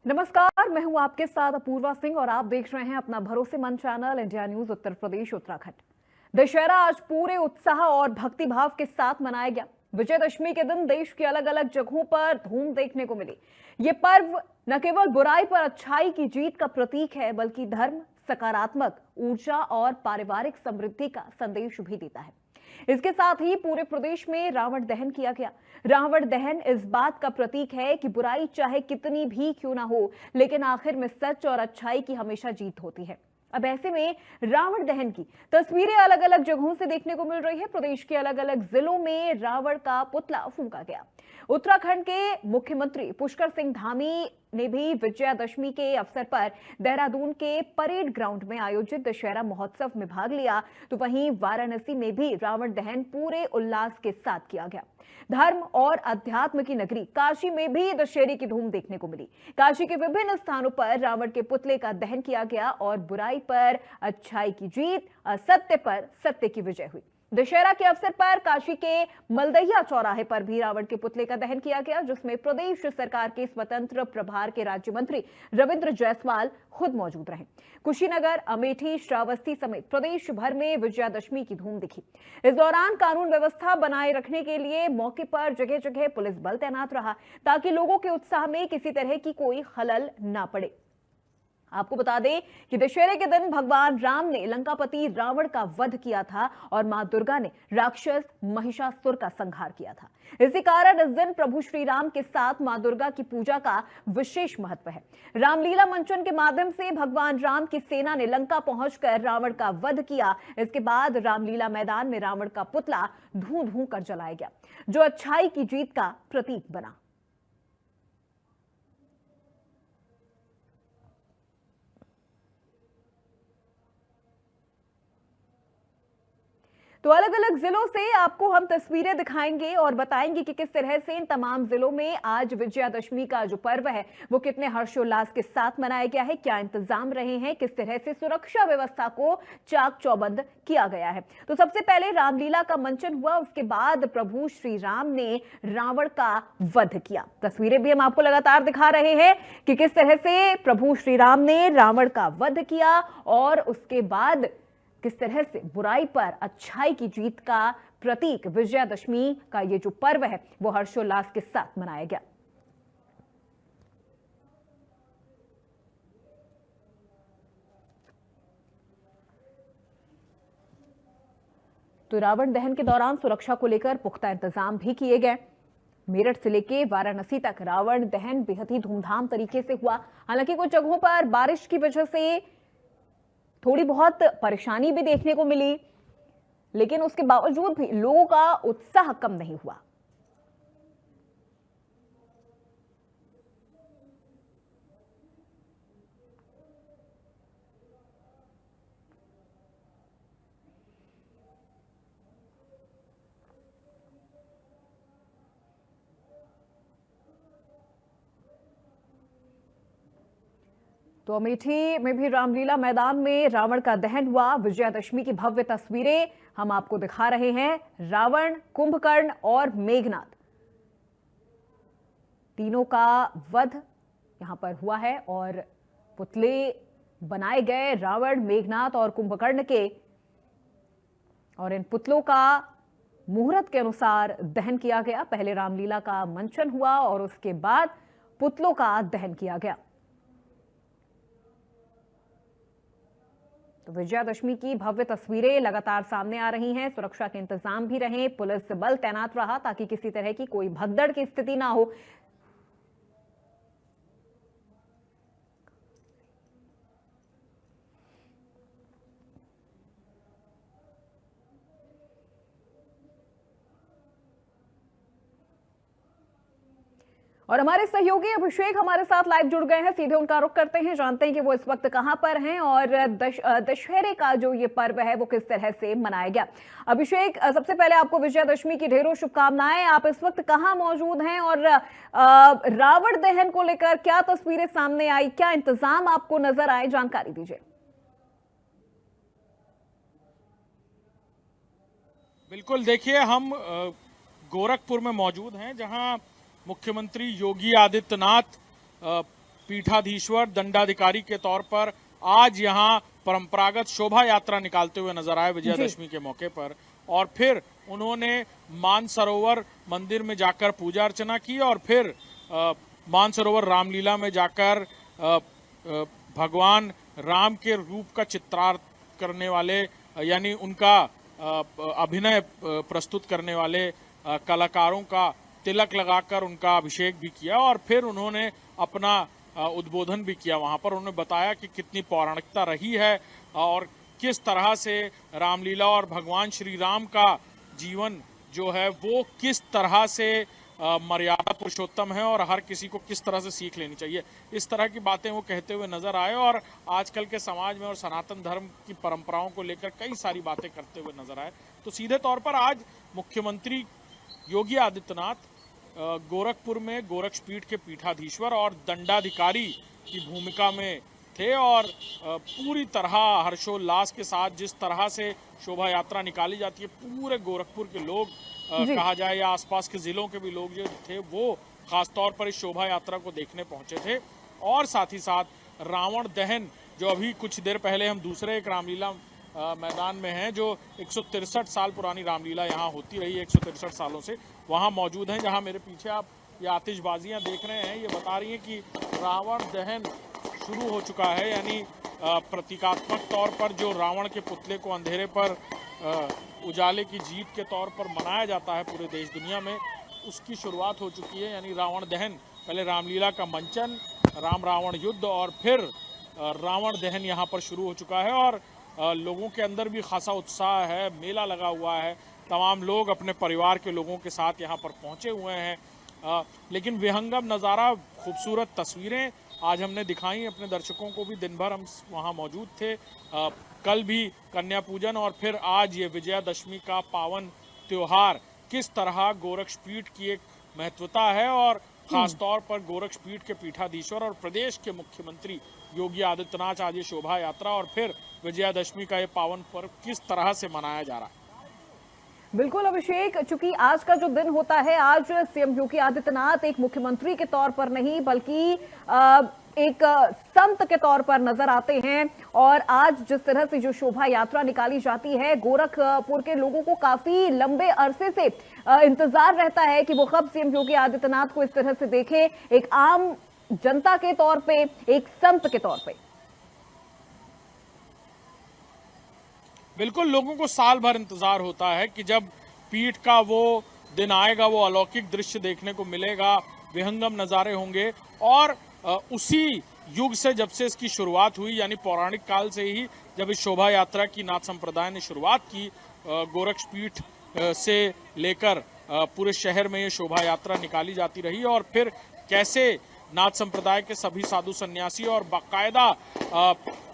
नमस्कार, मैं हूं आपके साथ अपूर्वा सिंह और आप देख रहे हैं अपना भरोसेमंद channel India news Uttar Pradesh Uttarakhand. Dussehra आज पूरे उत्साह और भक्तिभाव के साथ मनाया गया। विजयदशमी के दिन देश की अलग अलग जगहों पर धूम देखने को मिली। ये पर्व न केवल बुराई पर अच्छाई की जीत का प्रतीक है, बल्कि धर्म, सकारात्मक ऊर्जा और पारिवारिक समृद्धि का संदेश भी देता है। इसके साथ ही पूरे प्रदेश में रावण दहन किया गया। रावण दहन इस बात का प्रतीक है कि बुराई चाहे कितनी भी क्यों ना हो, लेकिन आखिर में सच और अच्छाई की हमेशा जीत होती है। अब ऐसे में रावण दहन की तस्वीरें अलग अलग जगहों से देखने को मिल रही है। प्रदेश के अलग अलग जिलों में रावण का पुतला फूंका गया। उत्तराखंड के मुख्यमंत्री पुष्कर सिंह धामी ने भी विजयादशमी के अवसर पर देहरादून के परेड ग्राउंड में आयोजित दशहरा महोत्सव में भाग लिया, तो वहीं वाराणसी में भी रावण दहन पूरे उल्लास के साथ किया गया। धर्म और अध्यात्म की नगरी काशी में भी दशहरे की धूम देखने को मिली। काशी के विभिन्न स्थानों पर रावण के पुतले का दहन किया गया और बुराई पर अच्छाई की जीत, असत्य पर सत्य की विजय हुई। दशहरा के अवसर पर काशी के मलदैया चौराहे पर भी रावण के पुतले का दहन किया गया, जिसमें प्रदेश सरकार के स्वतंत्र प्रभार के राज्य मंत्री रविंद्र जायसवाल खुद मौजूद रहे। कुशीनगर, अमेठी, श्रावस्ती समेत प्रदेश भर में विजयादशमी की धूम दिखी। इस दौरान कानून व्यवस्था बनाए रखने के लिए मौके पर जगह जगह पुलिस बल तैनात रहा, ताकि लोगों के उत्साह में किसी तरह की कोई खलल न पड़े। आपको बता दें कि दशहरे के दिन भगवान राम ने लंकापति रावण का वध किया था और मां दुर्गा ने राक्षस महिषासुर का संहार किया था। इसी कारण इस दिन प्रभु श्री राम के साथ मां दुर्गा की पूजा का विशेष महत्व है। रामलीला मंचन के माध्यम से भगवान राम की सेना ने लंका पहुंचकर रावण का वध किया। इसके बाद रामलीला मैदान में रावण का पुतला धूं धूं कर जलाया गया, जो अच्छाई की जीत का प्रतीक बना। तो अलग अलग जिलों से आपको हम तस्वीरें दिखाएंगे और बताएंगे कि किस तरह से इन तमाम जिलों में आज विजयादशमी का जो पर्व है वो कितने हर्षोल्लास के साथ मनाया गया है, क्या इंतजाम रहे हैं, किस तरह से सुरक्षा व्यवस्था को चाक चौबंद किया गया है। तो सबसे पहले रामलीला का मंचन हुआ, उसके बाद प्रभु श्री राम ने रावण का वध किया। तस्वीरें भी हम आपको लगातार दिखा रहे हैं कि किस तरह से प्रभु श्री राम ने रावण का वध किया और उसके बाद किस तरह से बुराई पर अच्छाई की जीत का प्रतीक विजयादशमी का ये जो पर्व है वो हर्षोल्लास के साथ मनाया गया। तो रावण दहन के दौरान सुरक्षा को लेकर पुख्ता इंतजाम भी किए गए। मेरठ से लेके वाराणसी तक रावण दहन बेहद ही धूमधाम तरीके से हुआ। हालांकि कुछ जगहों पर बारिश की वजह से थोड़ी बहुत परेशानी भी देखने को मिली, लेकिन उसके बावजूद भी लोगों का उत्साह कम नहीं हुआ। तो अमेठी में भी रामलीला मैदान में रावण का दहन हुआ। विजयादशमी की भव्य तस्वीरें हम आपको दिखा रहे हैं। रावण, कुंभकर्ण और मेघनाद तीनों का वध यहां पर हुआ है और पुतले बनाए गए रावण, मेघनाद और कुंभकर्ण के, और इन पुतलों का मुहूर्त के अनुसार दहन किया गया। पहले रामलीला का मंचन हुआ और उसके बाद पुतलों का दहन किया गया। तो विजयादशमी की भव्य तस्वीरें लगातार सामने आ रही हैं। सुरक्षा के इंतजाम भी रहे, पुलिस बल तैनात रहा ताकि किसी तरह की कोई भगदड़ की स्थिति ना हो। और हमारे सहयोगी अभिषेक हमारे साथ लाइव जुड़ गए हैं, सीधे उनका रुख करते हैं, जानते हैं कि वो इस वक्त कहां पर हैं और दशहरे का जो ये पर्व है वो किस तरह से मनाया गया। अभिषेक, सबसे पहले आपको विजयादशमी की ढेरों शुभकामनाएं। आप इस वक्त कहां मौजूद हैं और रावण दहन को लेकर क्या तस्वीरें सामने आई, क्या इंतजाम आपको नजर आए, जानकारी दीजिए। बिल्कुल, देखिए हम गोरखपुर में मौजूद हैं, जहां मुख्यमंत्री योगी आदित्यनाथ पीठाधीश्वर दंडाधिकारी के तौर पर आज यहाँ परंपरागत शोभा यात्रा निकालते हुए नजर आए विजयादशमी के मौके पर। और फिर उन्होंने मानसरोवर मंदिर में जाकर पूजा अर्चना की और फिर मानसरोवर रामलीला में जाकर भगवान राम के रूप का चित्रार्थ करने वाले यानी उनका अभिनय प्रस्तुत करने वाले कलाकारों का तिलक लगाकर उनका अभिषेक भी किया और फिर उन्होंने अपना उद्बोधन भी किया। वहां पर उन्होंने बताया कि कितनी पौराणिकता रही है और किस तरह से रामलीला और भगवान श्री राम का जीवन जो है वो किस तरह से मर्यादा पुरुषोत्तम है और हर किसी को किस तरह से सीख लेनी चाहिए। इस तरह की बातें वो कहते हुए नजर आए और आजकल के समाज में और सनातन धर्म की परंपराओं को लेकर कई सारी बातें करते हुए नजर आए। तो सीधे तौर पर आज मुख्यमंत्री योगी आदित्यनाथ गोरखपुर में गोरक्षपीठ के पीठाधीश्वर और दंडाधिकारी की भूमिका में थे और पूरी तरह हर्षोल्लास के साथ जिस तरह से शोभा यात्रा निकाली जाती है, पूरे गोरखपुर के लोग कहा जाए या आसपास के जिलों के भी लोग जो थे वो खासतौर पर इस शोभा यात्रा को देखने पहुंचे थे। और साथ ही साथ रावण दहन, जो अभी कुछ देर पहले हम दूसरे एक रामलीला मैदान में हैं, जो 163 साल पुरानी रामलीला यहाँ होती रही है 163 सालों से, वहाँ मौजूद हैं। जहाँ मेरे पीछे आप ये आतिशबाजियाँ देख रहे हैं, ये बता रही हैं कि रावण दहन शुरू हो चुका है। यानी प्रतीकात्मक तौर पर जो रावण के पुतले को अंधेरे पर उजाले की जीत के तौर पर मनाया जाता है पूरे देश दुनिया में, उसकी शुरुआत हो चुकी है। यानी रावण दहन, पहले रामलीला का मंचन, राम रावण युद्ध और फिर रावण दहन यहाँ पर शुरू हो चुका है और लोगों के अंदर भी खासा उत्साह है, मेला लगा हुआ है। तमाम लोग अपने परिवार के लोगों के साथ यहाँ पर पहुँचे हुए हैं। लेकिन विहंगम नज़ारा, खूबसूरत तस्वीरें आज हमने दिखाई अपने दर्शकों को भी। दिन भर हम वहाँ मौजूद थे। कल भी कन्या पूजन और फिर आज ये विजयादशमी का पावन त्योहार, किस तरह गोरक्षपीठ की एक महत्वता है और खासतौर पर गोरक्षपीठ के पीठाधीश्वर और प्रदेश के मुख्यमंत्री योगी आदित्यनाथ आज ये शोभा यात्रा और फिर विजयादशमी का ये पावन पर्व किस तरह से मनाया जा रहा है। बिल्कुल अभिषेक, चूंकि आज का जो दिन होता है, आज सीएम योगी आदित्यनाथ एक मुख्यमंत्री के तौर पर नहीं बल्कि एक संत के तौर पर नजर आते हैं और आज जिस तरह से जो शोभा यात्रा निकाली जाती है, गोरखपुर के लोगों को काफी लंबे अरसे से इंतजार रहता है कि वो कब सीएम योगी आदित्यनाथ को इस तरह से देखे, एक आम जनता के तौर पे, एक संत के तौर पे। बिल्कुल, लोगों को साल भर इंतजार होता है कि जब पीठ का वो दिन आएगा, वो अलौकिक दृश्य देखने को मिलेगा, विहंगम नज़ारे होंगे। और उसी युग से, जब से इसकी शुरुआत हुई, यानी पौराणिक काल से ही जब इस शोभा यात्रा की नाथ संप्रदाय ने शुरुआत की, गोरक्षपीठ से लेकर पूरे शहर में ये शोभा यात्रा निकाली जाती रही और फिर कैसे नाथ संप्रदाय के सभी साधु सन्यासी और बाकायदा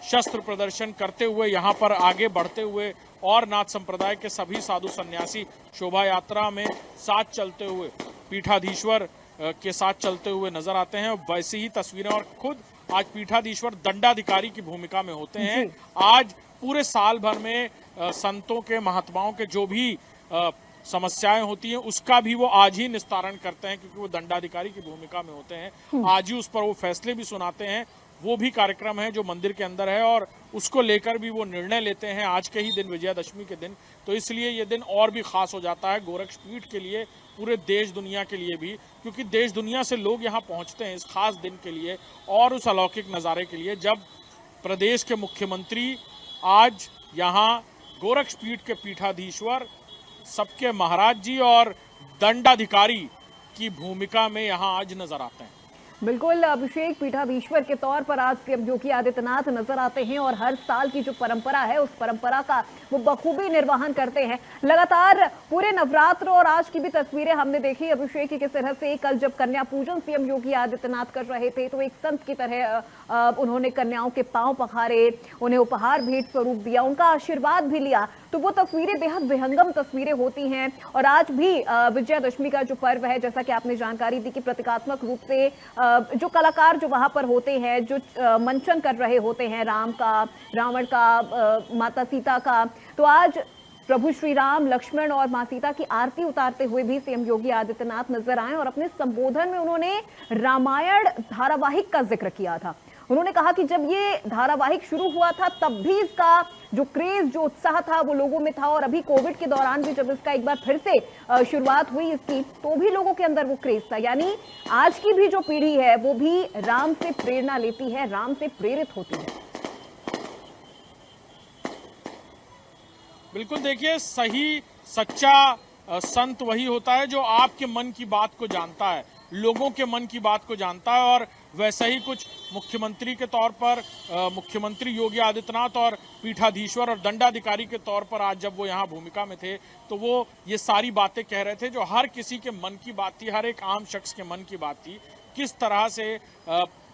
शस्त्र प्रदर्शन करते हुए यहाँ पर आगे बढ़ते हुए और नाथ संप्रदाय के सभी साधु सन्यासी शोभा यात्रा में साथ चलते हुए, पीठाधीश्वर के साथ चलते हुए नजर आते हैं। वैसी ही तस्वीरें, और खुद आज पीठाधीश्वर दंडाधिकारी की भूमिका में होते हैं। आज पूरे साल भर में संतों के, महात्माओं के जो भी समस्याएं होती हैं उसका भी वो आज ही निस्तारण करते हैं, क्योंकि वो दंडाधिकारी की भूमिका में होते हैं। आज ही उस पर वो फैसले भी सुनाते हैं। वो भी कार्यक्रम है जो मंदिर के अंदर है और उसको लेकर भी वो निर्णय लेते हैं आज के ही दिन, विजयादशमी के दिन। तो इसलिए ये दिन और भी खास हो जाता है गोरक्षपीठ के लिए, पूरे देश दुनिया के लिए भी, क्योंकि देश दुनिया से लोग यहाँ पहुँचते हैं इस खास दिन के लिए और उस अलौकिक नज़ारे के लिए, जब प्रदेश के मुख्यमंत्री आज यहाँ गोरक्षपीठ के पीठाधीश्वर, सबके महाराज जी और दंडाधिकारी की भूमिका में यहाँ आज नजर आते हैं। बिल्कुल अभिषेक, पीठाधीश्वर के तौर पर आज सीएम योगी आदित्यनाथ नजर आते हैं और हर साल की जो परंपरा है उस परंपरा का वो बखूबी निर्वहन करते हैं। लगातार पूरे नवरात्र और आज की भी तस्वीरें हमने देखी अभिषेक की, किस तरह से कल जब कन्या पूजन सीएम योगी आदित्यनाथ कर रहे थे तो एक संत की तरह उन्होंने कन्याओं के पांव पखारे, उन्हें उपहार भेंट स्वरूप दिया, उनका आशीर्वाद भी लिया। तो वो तस्वीरें बेहद विहंगम तस्वीरें होती हैं। और आज भी विजयादशमी का जो पर्व है, जैसा कि आपने जानकारी दी कि प्रतीकात्मक रूप से जो कलाकार जो वहां पर होते हैं, जो मंचन कर रहे होते हैं राम का, रावण का, माता सीता का, तो आज प्रभु श्री राम, लक्ष्मण और मां सीता की आरती उतारते हुए भी सीएम योगी आदित्यनाथ नजर आए और अपने संबोधन में उन्होंने रामायण धारावाहिक का जिक्र किया था। उन्होंने कहा कि जब ये धारावाहिक शुरू हुआ था तब भी इसका जो क्रेज, जो उत्साह था वो लोगों में था, और अभी कोविड के दौरान भी जब इसका एक बार फिर से शुरुआत हुई इसकी, तो भी लोगों के अंदर वो क्रेज था। यानी आज की भी जो पीढ़ी है वो भी राम से प्रेरणा लेती है, राम से प्रेरित होती है। बिल्कुल, देखिए, सही सच्चा संत वही होता है जो आपके मन की बात को जानता है, लोगों के मन की बात को जानता है। और वैसा ही कुछ मुख्यमंत्री के तौर पर मुख्यमंत्री योगी आदित्यनाथ और पीठाधीश्वर और दंडाधिकारी के तौर पर आज जब वो यहाँ भूमिका में थे तो वो ये सारी बातें कह रहे थे जो हर किसी के मन की बात थी, हर एक आम शख्स के मन की बात थी। किस तरह से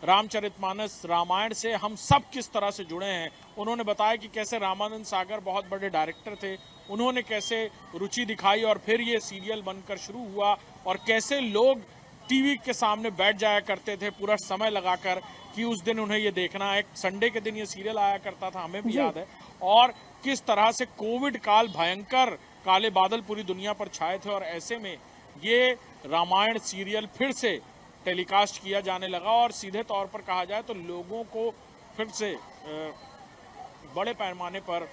रामचरितमानस, रामायण से हम सब किस तरह से जुड़े हैं। उन्होंने बताया कि कैसे रामानंद सागर बहुत बड़े डायरेक्टर थे, उन्होंने कैसे रुचि दिखाई और फिर ये सीरियल बनकर शुरू हुआ, और कैसे लोग टीवी के सामने बैठ जाया करते थे पूरा समय लगाकर कि उस दिन उन्हें ये देखना है। एक संडे के दिन ये सीरियल आया करता था, हमें भी याद है। और किस तरह से कोविड काल, भयंकर काले बादल पूरी दुनिया पर छाए थे, और ऐसे में ये रामायण सीरियल फिर से टेलीकास्ट किया जाने लगा। और सीधे तौर पर कहा जाए तो लोगों को फिर से बड़े पैमाने पर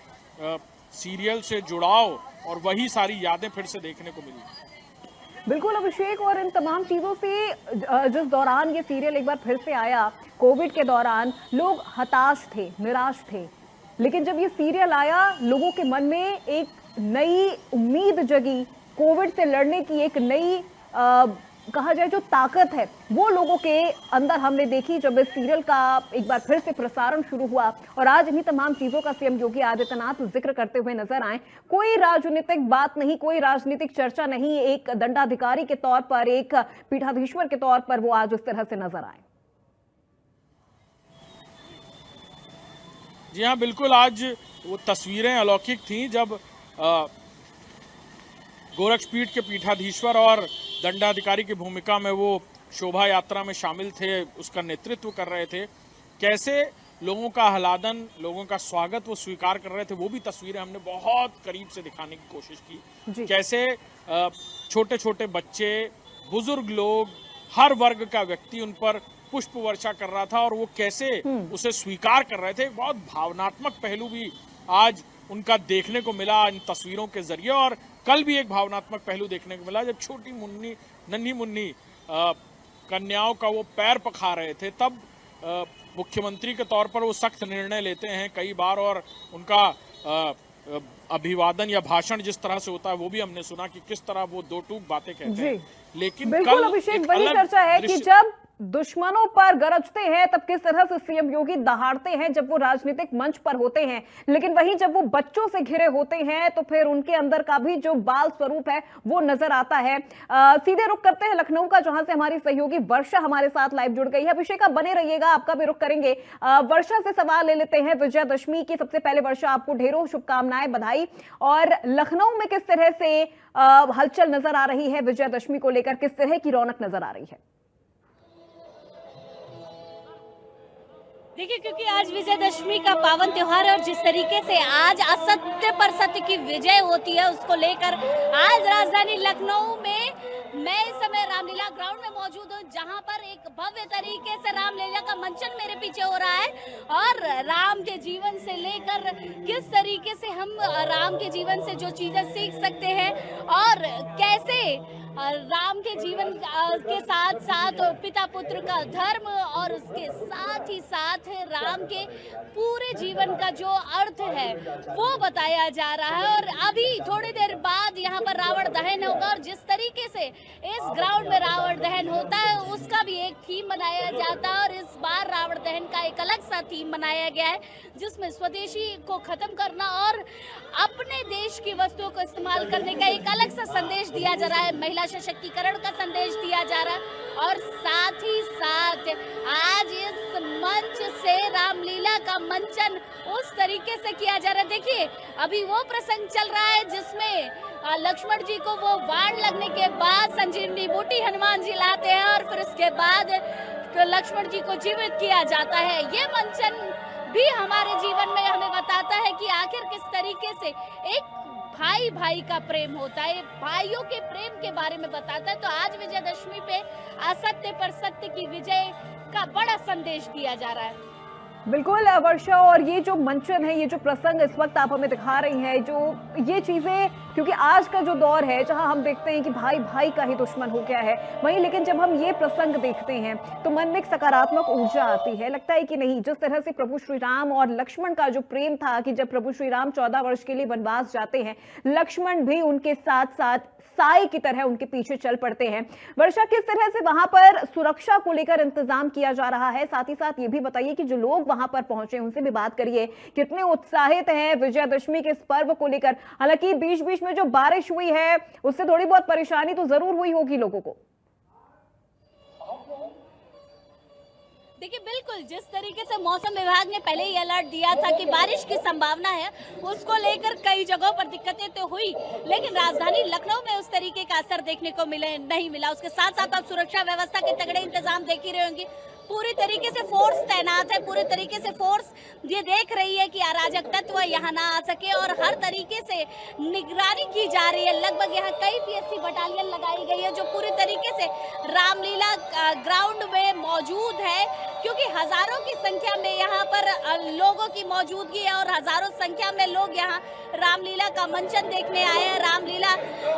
सीरियल से जुड़ाव और वही सारी यादें फिर से देखने को मिली। बिल्कुल अभिषेक, और इन तमाम चीजों से जिस दौरान ये सीरियल एक बार फिर से आया, कोविड के दौरान लोग हताश थे, निराश थे, लेकिन जब ये सीरियल आया लोगों के मन में एक नई उम्मीद जगी, कोविड से लड़ने की एक नई कहा जाए जो ताकत है वो लोगों के अंदर हमने देखी जब इस सीरियल का एक बार फिर से प्रसारण शुरू हुआ। और आज इन्हीं तमाम चीजों का सीएम योगी आदित्यनाथ जिक्र करते हुए नजर आए। कोई राजनीतिक बात नहीं, कोई राजनीतिक चर्चा नहीं, एक दंडाधिकारी के तौर पर, एक पीठाधीश्वर के तौर पर वो आज उस तरह से नजर आए। जी हाँ, बिल्कुल, आज वो तस्वीरें अलौकिक थीं जब गोरक्षपीठ के पीठाधीश्वर और दंडाधिकारी की भूमिका में वो शोभा यात्रा में शामिल थे, उसका नेतृत्व कर रहे थे। कैसे लोगों का आह्लादन, लोगों का स्वागत वो स्वीकार कर रहे थे, वो भी तस्वीरें हमने बहुत करीब से दिखाने की कोशिश की। कैसे छोटे छोटे बच्चे, बुजुर्ग लोग, हर वर्ग का व्यक्ति उन पर पुष्प वर्षा कर रहा था और वो कैसे उसे स्वीकार कर रहे थे। बहुत भावनात्मक पहलू भी आज उनका देखने को मिला इन तस्वीरों के जरिए। और कल भी एक भावनात्मक पहलू देखने को मिला जब छोटी मुन्नी, नन्ही मुन्नी कन्याओं का वो पैर पखार रहे थे, तब मुख्यमंत्री के तौर पर वो सख्त निर्णय लेते हैं कई बार, और उनका अभिवादन या भाषण जिस तरह से होता है वो भी हमने सुना कि किस तरह वो दो टूक बातें कहते हैं। लेकिन बिल्कुल अभिषेक, वही चर्चा है कि जब दुश्मनों पर गरजते हैं तब किस तरह से सीएम योगी दहाड़ते हैं जब वो राजनीतिक मंच पर होते हैं, लेकिन वहीं जब वो बच्चों से घिरे होते हैं तो फिर उनके अंदर का भी जो बाल स्वरूप है वो नजर आता है। सीधे रुख करते हैं लखनऊ का, जहां से हमारी सहयोगी वर्षा हमारे साथ लाइव जुड़ गई है। अभिषेक, आप बने रहिएगा, आपका भी रुख करेंगे। वर्षा से सवाल ले लेते हैं विजयादशमी की। सबसे पहले वर्षा, आपको ढेरों शुभकामनाएं, बधाई। और लखनऊ में किस तरह से हलचल नजर आ रही है विजयादशमी को लेकर, किस तरह की रौनक नजर आ रही है? देखिए, क्योंकि आज विजयदशमी का पावन त्योहार है और जिस तरीके से आज असत्य पर सत्य की विजय होती है उसको लेकर आज राजधानी लखनऊ में मैं इस समय रामलीला ग्राउंड में मौजूद हूँ, जहाँ पर एक भव्य तरीके से रामलीला का मंचन मेरे पीछे हो रहा है। और राम के जीवन से लेकर किस तरीके से हम राम के जीवन से जो चीजें सीख सकते हैं और कैसे राम के जीवन के साथ साथ पिता पुत्र का धर्म और उसके साथ ही साथ राम के पूरे जीवन का जो अर्थ है वो बताया जा रहा है। और अभी थोड़ी देर बाद यहाँ पर रावण दहन होगा और जिस तरीके से इस ग्राउंड में रावण दहन होता है उसका भी एक थीम बनाया जाता है। और इस बार रावण दहन का एक अलग सा थीम बनाया गया है जिसमें स्वदेशी को खत्म करना और अपने देश की वस्तुओं को इस्तेमाल करने का एक अलग सा संदेश दिया जा रहा है, महिला सशक्तिकरण का संदेश दिया जा रहा है। और साथ ही साथ आज इस मंच से रामलीला का मंचन उस तरीके से किया जा रहा है। देखिए, अभी वो प्रसंग चल रहा है जिसमें लक्ष्मण जी को वो बाण लगने के बाद संजीवनी बूटी हनुमान जी लाते हैं और फिर उसके बाद लक्ष्मण जी को जीवित किया जाता है। ये मंचन भी हमारे जीवन में हमें बताता है कि आखिर किस तरीके से एक भाई भाई का प्रेम होता है, भाइयों के प्रेम के बारे में बताता है। तो आज विजयदशमी पे असत्य पर सत्य की विजय का बड़ा संदेश दिया जा रहा है। बिल्कुल वर्षा, और ये जो मंचन है, ये जो प्रसंग इस वक्त आप हमें दिखा रही हैं, जो ये चीजें, क्योंकि आज का जो दौर है जहां हम देखते हैं कि भाई भाई का ही दुश्मन हो गया है, वहीं लेकिन जब हम ये प्रसंग देखते हैं तो मन में एक सकारात्मक ऊर्जा आती है। लगता है कि नहीं, जिस तरह से प्रभु श्री राम और लक्ष्मण का जो प्रेम था कि जब प्रभु श्री राम 14 वर्ष के लिए वनवास जाते हैं, लक्ष्मण भी उनके साथ साथ साई की तरह उनके पीछे चल पड़ते हैं। वर्षा, किस तरह से वहां पर सुरक्षा को लेकर इंतजाम किया जा रहा है? साथ ही साथ ये भी बताइए कि जो लोग वहां पर पहुंचे उनसे भी बात करिए, कितने उत्साहित हैं विजयदशमी के इस पर्व को लेकर। हालांकि बीच बीच में जो बारिश हुई है उससे थोड़ी बहुत परेशानी तो जरूर हुई होगी लोगों को। देखिए, बिल्कुल जिस तरीके से मौसम विभाग ने पहले ही अलर्ट दिया था कि बारिश की संभावना है, उसको लेकर कई जगहों पर दिक्कतें तो हुई, लेकिन राजधानी लखनऊ में उस तरीके का असर देखने को नहीं मिला। उसके साथ साथ आप सुरक्षा व्यवस्था के तगड़े इंतजाम देख ही रहे होंगे। पूरी तरीके से फोर्स तैनात है, पूरी तरीके से फोर्स ये देख रही है कि अराजक तत्व यहाँ ना आ सके, और हर तरीके से निगरानी की जा रही है। लगभग यहाँ कई पीएससी बटालियन लगाई गई है जो पूरी तरीके से रामलीला ग्राउंड में मौजूद है, क्योंकि हजारों की संख्या में यहाँ पर लोगों की मौजूदगी है और हजारों संख्या में लोग यहाँ रामलीला का मंचन देखने आए हैं, रामलीला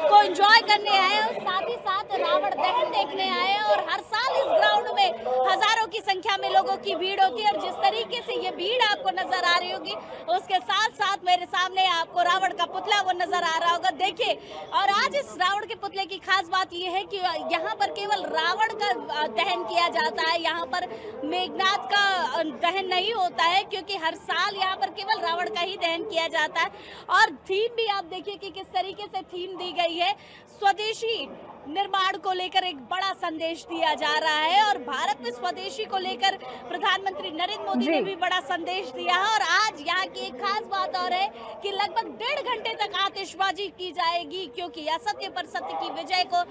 को एंजॉय करने आए हैं, और साथ ही साथ रावण दहन देखने आए हैं। और हर साल इस ग्राउंड में हजारों की संख्या में लोगों की भीड़ होती है, और जिस तरीके से ये भीड़ आपको नजर आ रही होगी, उसके साथ साथ मेरे सामने आपको रावण का पुतला वो नजर आ रहा होगा। देखिए, और आज इस रावण के पुतले की खास बात ये है कि यहाँ पर केवल रावण का दहन किया जाता है, यहाँ पर मेघनाथ का दहन नहीं होता है, क्योंकि हर साल यहाँ पर केवल रावण का ही दहन किया जाता है। और थीम भी आप देखिए कि किस तरीके से थीम दी गई है, स्वदेशी निर्माण को लेकर एक बड़ा संदेश दिया जा रहा है। और भारत में स्वदेशी को लेकर प्रधानमंत्री नरेंद्र मोदी ने भी बड़ा संदेश दिया है। और आज यहाँ की एक खास बात और है कि लगभग 1.5 घंटे तक आतिशबाजी की जाएगी, क्योंकि असत्य पर सत्य की विजय को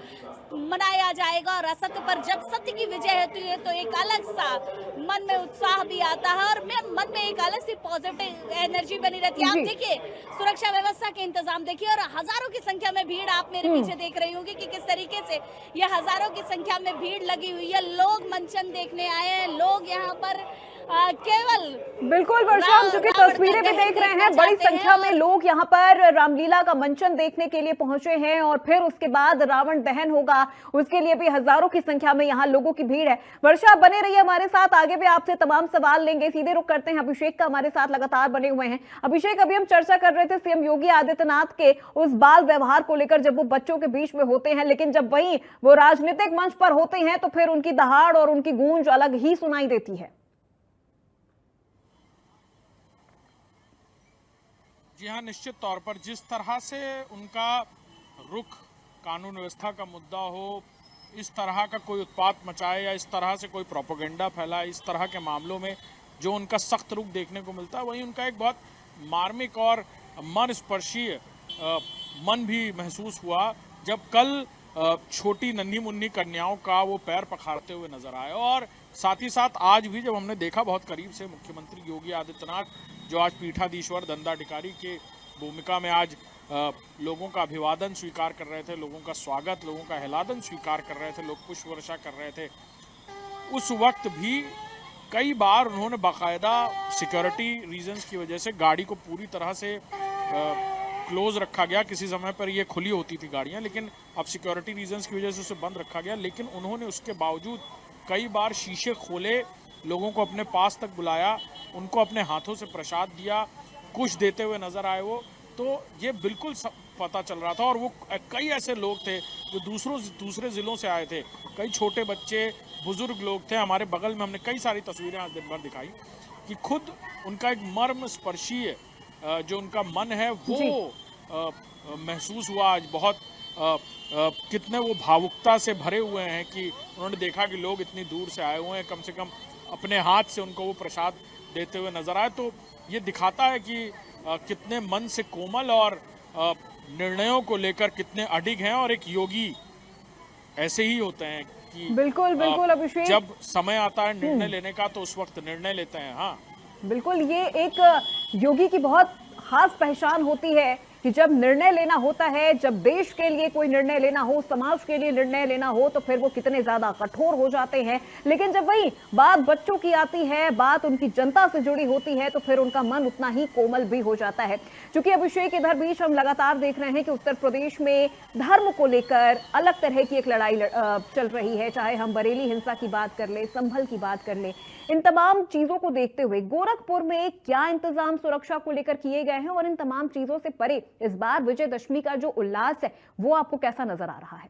मनाया जाएगा। और असत्य पर जब सत्य की विजय होती है तो एक अलग सा मन में उत्साह भी आता है, और मन में एक अलग सी पॉजिटिव एनर्जी बनी रहती है। आप देखिए, सुरक्षा व्यवस्था के इंतजाम देखिए, और हजारों की संख्या में भीड़ आप मेरे पीछे देख रही होंगी कि किस तरीके से ये हजारों की संख्या में भीड़ लगी हुई है। लोग मंचन देखने आए हैं, लोग यहाँ पर केवल बिल्कुल वर्षा, हम चूंकि तस्वीरें भी देख रहे हैं, बड़ी संख्या में लोग यहाँ पर रामलीला का मंचन देखने के लिए पहुंचे हैं, और फिर उसके बाद रावण दहन होगा, उसके लिए भी हजारों की संख्या में यहाँ लोगों की भीड़ है। वर्षा, बने रहिए हमारे साथ, आगे भी आपसे तमाम सवाल लेंगे। सीधे रुख करते हैं अभिषेक का, हमारे साथ लगातार बने हुए हैं। अभिषेक, अभी हम चर्चा कर रहे थे सीएम योगी आदित्यनाथ के उस बाल व्यवहार को लेकर, जब वो बच्चों के बीच में होते हैं, लेकिन जब वहीं वो राजनीतिक मंच पर होते हैं तो फिर उनकी दहाड़ और उनकी गूंज अलग ही सुनाई देती है। जी हाँ, निश्चित तौर पर जिस तरह से उनका रुख कानून व्यवस्था का मुद्दा हो, इस तरह का कोई उत्पात मचाए या इस तरह से कोई प्रोपेगेंडा फैलाए, इस तरह के मामलों में जो उनका सख्त रुख देखने को मिलता है, वहीं उनका एक बहुत मार्मिक और मन स्पर्शी मन भी महसूस हुआ जब कल छोटी नन्ही मुन्नी कन्याओं का वो पैर पखाड़ते हुए नजर आए। और साथ ही साथ आज भी जब हमने देखा बहुत करीब से मुख्यमंत्री योगी आदित्यनाथ, जो आज पीठाधीश्वर दंडाधिकारी के भूमिका में आज लोगों का अभिवादन स्वीकार कर रहे थे, लोगों का स्वागत, लोगों का हिलादन स्वीकार कर रहे थे, लोग पुष्प वर्षा कर रहे थे, उस वक्त भी कई बार उन्होंने बाकायदा सिक्योरिटी रीजंस की वजह से गाड़ी को पूरी तरह से क्लोज रखा गया। किसी समय पर ये खुली होती थी गाड़ियाँ, लेकिन अब सिक्योरिटी रीजंस की वजह से उसे बंद रखा गया। लेकिन उन्होंने उसके बावजूद कई बार शीशे खोले, लोगों को अपने पास तक बुलाया, उनको अपने हाथों से प्रसाद दिया, कुछ देते हुए नजर आए वो। तो ये बिल्कुल पता चल रहा था। और वो कई ऐसे लोग थे जो दूसरे ज़िलों से आए थे, कई छोटे बच्चे, बुजुर्ग लोग थे। हमारे बगल में हमने कई सारी तस्वीरें आज दिन भर दिखाई कि खुद उनका एक मर्म स्पर्शीय जो उनका मन है वो महसूस हुआ आज। बहुत कितने वो भावुकता से भरे हुए हैं कि उन्होंने देखा कि लोग इतनी दूर से आए हुए हैं, कम से कम अपने हाथ से उनको वो प्रसाद देते हुए नजर आए। तो ये दिखाता है कि कितने मन से कोमल और निर्णयों को लेकर कितने अडिग हैं। और एक योगी ऐसे ही होते हैं कि बिल्कुल अभिषेक, जब समय आता है निर्णय लेने का तो उस वक्त निर्णय लेते हैं। हाँ बिल्कुल, ये एक योगी की बहुत खास पहचान होती है कि जब निर्णय लेना होता है, जब देश के लिए कोई निर्णय लेना हो, समाज के लिए निर्णय लेना हो, तो फिर वो कितने ज्यादा कठोर हो जाते हैं। लेकिन जब वही बात बच्चों की आती है, बात उनकी जनता से जुड़ी होती है, तो फिर उनका मन उतना ही कोमल भी हो जाता है। क्योंकि अभिषेक, इधर बीच हम लगातार देख रहे हैं कि उत्तर प्रदेश में धर्म को लेकर अलग तरह की एक लड़ाई चल रही है। चाहे हम बरेली हिंसा की बात कर ले, संभल की बात कर ले, इन तमाम चीजों को देखते हुए गोरखपुर में क्या इंतजाम सुरक्षा को लेकर किए गए हैं, और इन तमाम चीजों से परे इस बार विजयदशमी का जो उल्लास है वो आपको कैसा नजर आ रहा है?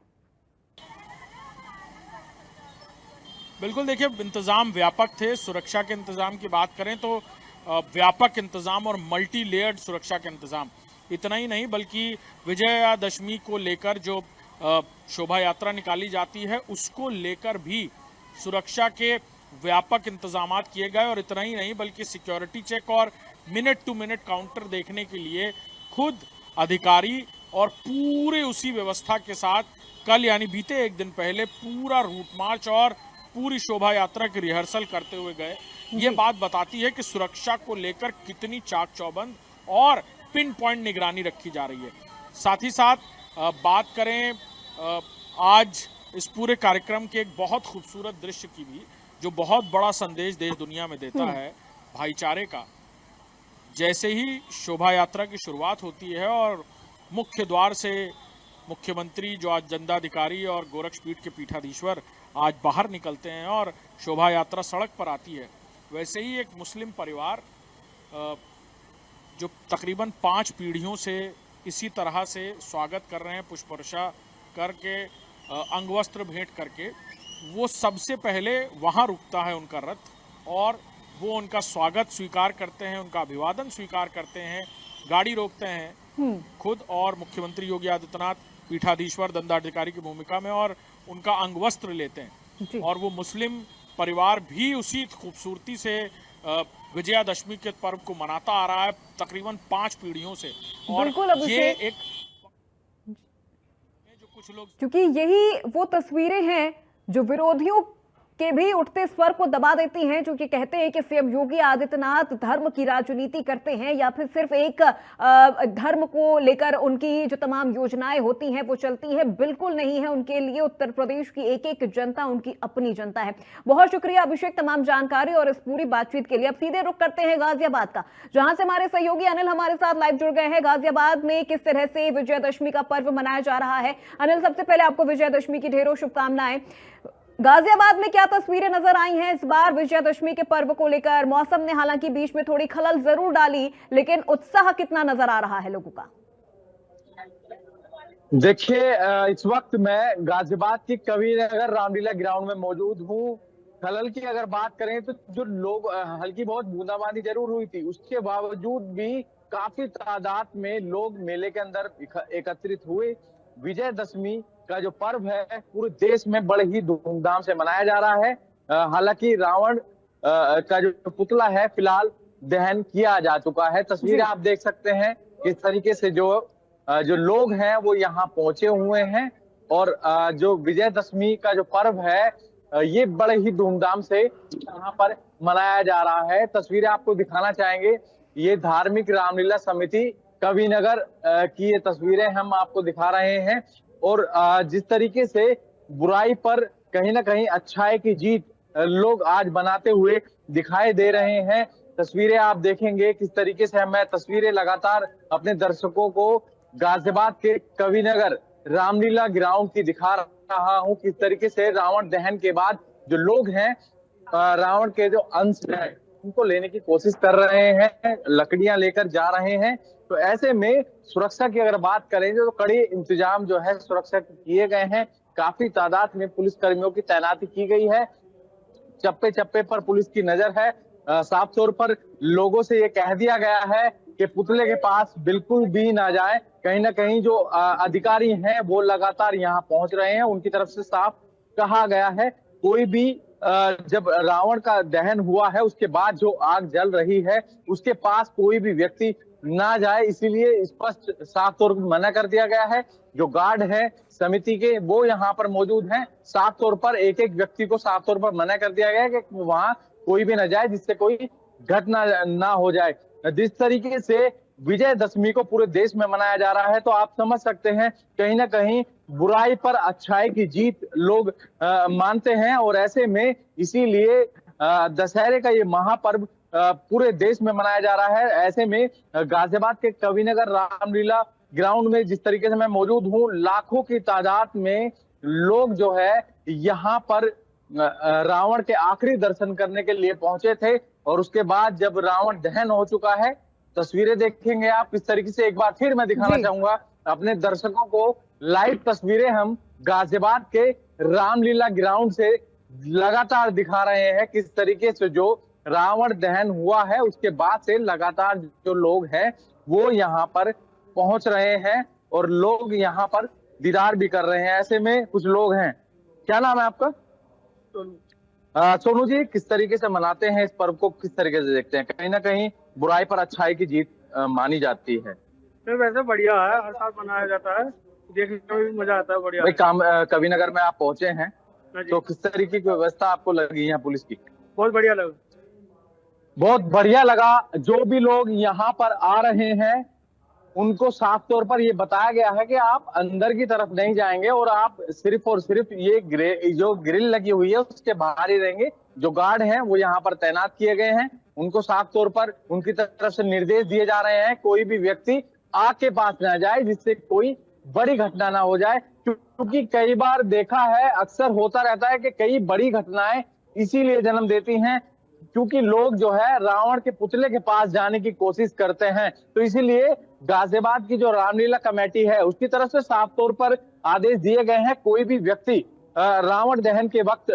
बिल्कुल, देखिए, इंतजाम व्यापक थे। सुरक्षा के इंतजाम की बात करें तो व्यापक इंतजाम और मल्टी लेयर्ड सुरक्षा के इंतजाम। इतना ही नहीं बल्कि विजयादशमी को लेकर जो शोभा यात्रा निकाली जाती है उसको लेकर भी सुरक्षा के व्यापक इंतजाम किए गए। और इतना ही नहीं बल्कि सिक्योरिटी चेक और मिनट टू मिनट काउंटर देखने के लिए खुद अधिकारी और पूरे उसी व्यवस्था के साथ कल यानी बीते एक दिन पहले पूरा रूट मार्च और पूरी शोभा यात्रा की रिहर्सल करते हुए गए। ये बात बताती है कि सुरक्षा को लेकर कितनी चाक चौबंद और पिन पॉइंट निगरानी रखी जा रही है। साथ ही साथ बात करें आज इस पूरे कार्यक्रम के एक बहुत खूबसूरत दृश्य की भी, जो बहुत बड़ा संदेश देश दुनिया में देता है भाईचारे का। जैसे ही शोभा यात्रा की शुरुआत होती है और मुख्य द्वार से मुख्यमंत्री, जो आज दंडाधिकारी और गोरक्षपीठ के पीठाधीश्वर आज बाहर निकलते हैं और शोभा यात्रा सड़क पर आती है, वैसे ही एक मुस्लिम परिवार जो तकरीबन 5 पीढ़ियों से इसी तरह से स्वागत कर रहे हैं, पुष्प वर्षा करके, अंगवस्त्र भेंट करके, वो सबसे पहले वहाँ रुकता है उनका रथ और वो उनका स्वागत स्वीकार करते हैं, उनका अभिवादन स्वीकार करते हैं, गाड़ी रोकते हैं खुद, और मुख्यमंत्री योगी आदित्यनाथ पीठाधीश्वर दंडाधिकारी की भूमिका में और उनका अंगवस्त्र लेते हैं। और वो मुस्लिम परिवार भी उसी खूबसूरती से विजयादशमी के पर्व को मनाता आ रहा है तकरीबन 5 पीढ़ियों से। और ये एक जो कुछ लोग, क्योंकि यही वो तस्वीरें हैं जो विरोधियों के भी उठते स्वर को दबा देती हैं, जो कि कहते हैं कि सीएम योगी आदित्यनाथ धर्म की राजनीति करते हैं या फिर सिर्फ एक धर्म को लेकर उनकी जो तमाम योजनाएं होती हैं वो चलती है। बिल्कुल नहीं है, उनके लिए उत्तर प्रदेश की एक एक जनता उनकी अपनी जनता है। बहुत शुक्रिया अभिषेक तमाम जानकारी और इस पूरी बातचीत के लिए। अब सीधे रुख करते हैं गाजियाबाद का, जहां से हमारे सहयोगी अनिल हमारे साथ लाइव जुड़ गए हैं। गाजियाबाद में किस तरह से विजयादशमी का पर्व मनाया जा रहा है? अनिल, सबसे पहले आपको विजयादशमी की ढेरों शुभकामनाएं। गाजियाबाद में क्या तस्वीरें नजर आई हैं इस बार विजयादशमी के पर्व को लेकर? मौसम ने हालांकि बीच में थोड़ी खलल जरूर डाली, लेकिन उत्साह कितना नजर आ रहा है लोगों का? देखिए, इस वक्त मैं गाजियाबाद की कविनगर रामलीला ग्राउंड में मौजूद हूँ। खलल की अगर बात करें तो जो लोग, हल्की बहुत बूंदाबांदी जरूर हुई थी, उसके बावजूद भी काफी तादाद में लोग मेले के अंदर एकत्रित हुए। विजयदशमी का जो पर्व है पूरे देश में बड़े ही धूमधाम से मनाया जा रहा है। हालांकि रावण का जो पुतला है फिलहाल दहन किया जा चुका है। तस्वीरें आप देख सकते हैं किस तरीके से जो लोग हैं वो यहाँ पहुंचे हुए हैं। और जो विजयदशमी का जो पर्व है ये बड़े ही धूमधाम से यहाँ पर मनाया जा रहा है। तस्वीरें आपको दिखाना चाहेंगे, ये धार्मिक रामलीला समिति कविनगर की ये तस्वीरें हम आपको दिखा रहे हैं। और जिस तरीके से बुराई पर कहीं ना कहीं अच्छाई की जीत लोग आज बनाते हुए दिखाई दे रहे हैं। तस्वीरें आप देखेंगे किस तरीके से, मैं तस्वीरें लगातार अपने दर्शकों को गाजियाबाद के कविनगर रामलीला ग्राउंड की दिखा रहा हूं। किस तरीके से रावण दहन के बाद जो लोग हैं रावण के जो अंश हैं उनको लेने की कोशिश कर रहे हैं, लकड़ियां लेकर जा रहे हैं। तो ऐसे में सुरक्षा की अगर बात करें तो कड़े इंतजाम जो है सुरक्षा के किए गए हैं। काफी तादाद में पुलिस कर्मियों की तैनाती की गई है। चप्पे चप्पे पर पुलिस की नजर है। साफ तौर पर लोगों से ये कह दिया गया है कि पुतले के पास बिल्कुल भी ना जाए। कहीं ना कहीं जो अधिकारी हैं वो लगातार यहाँ पहुंच रहे हैं, उनकी तरफ से साफ कहा गया है कोई भी जब रावण का दहन हुआ है उसके बाद जो आग जल रही है उसके पास कोई भी व्यक्ति ना जाए, इसीलिए स्पष्ट साफ तौर पर मना कर दिया गया है। जो गार्ड है समिति के वो यहाँ पर मौजूद हैं। साफ तौर पर एक एक व्यक्ति को साफ तौर पर मना कर दिया गया है कि वहां कोई भी ना जाए जिससे कोई घटना ना हो जाए। जिस तरीके से विजयदशमी को पूरे देश में मनाया जा रहा है, तो आप समझ सकते हैं कहीं ना कहीं बुराई पर अच्छाई की जीत लोग मानते हैं। और ऐसे में इसीलिए दशहरे का ये महापर्व पूरे देश में मनाया जा रहा है। ऐसे में गाजियाबाद के कविनगर रामलीला ग्राउंड में जिस तरीके से मैं मौजूद हूँ, लाखों की तादाद में लोग जो है यहाँ पर रावण के आखिरी दर्शन करने के लिए पहुंचे थे। और उसके बाद जब रावण दहन हो चुका है, तस्वीरें देखेंगे आप किस तरीके से। एक बार फिर मैं दिखाना चाहूंगा अपने दर्शकों को लाइव तस्वीरें हम गाजियाबाद के रामलीला ग्राउंड से लगातार दिखा रहे हैं, किस तरीके से जो रावण दहन हुआ है उसके बाद से लगातार जो लोग हैं वो यहाँ पर पहुंच रहे हैं और लोग यहाँ पर दीदार भी कर रहे हैं। ऐसे में कुछ लोग हैं, क्या नाम है आपका? सोनू जी, किस तरीके से मनाते हैं इस पर्व को, किस तरीके से देखते हैं? कहीं ना कहीं बुराई पर अच्छाई की जीत मानी जाती है। तो वैसे बढ़िया है, हर साल मनाया जाता है, देखने में भी मजा आता है। बढ़िया भाई कविनगर में आप पहुंचे हैं, तो किस तरीके की व्यवस्था आपको लगी है पुलिस की? बहुत बढ़िया लगा। बहुत बढ़िया लगा। जो भी लोग यहाँ पर आ रहे हैं उनको साफ तौर पर ये बताया गया है कि आप अंदर की तरफ नहीं जाएंगे और आप सिर्फ और सिर्फ ये जो ग्रिल लगी हुई है उसके बाहर ही रहेंगे। जो गार्ड हैं वो यहाँ पर तैनात किए गए हैं, उनको साफ तौर पर उनकी तरफ से निर्देश दिए जा रहे हैं कोई भी व्यक्ति आग के पास ना जाए, जिससे कोई बड़ी घटना ना हो जाए। क्योंकि कई बार देखा है, अक्सर होता रहता है कि कई बड़ी घटनाएं इसीलिए जन्म देती हैं क्योंकि लोग जो है रावण के पुतले के पास जाने की कोशिश करते हैं। तो इसीलिए गाजियाबाद की जो रामलीला कमेटी है उसकी तरफ से साफ तौर पर आदेश दिए गए हैं, कोई भी व्यक्ति रावण दहन के वक्त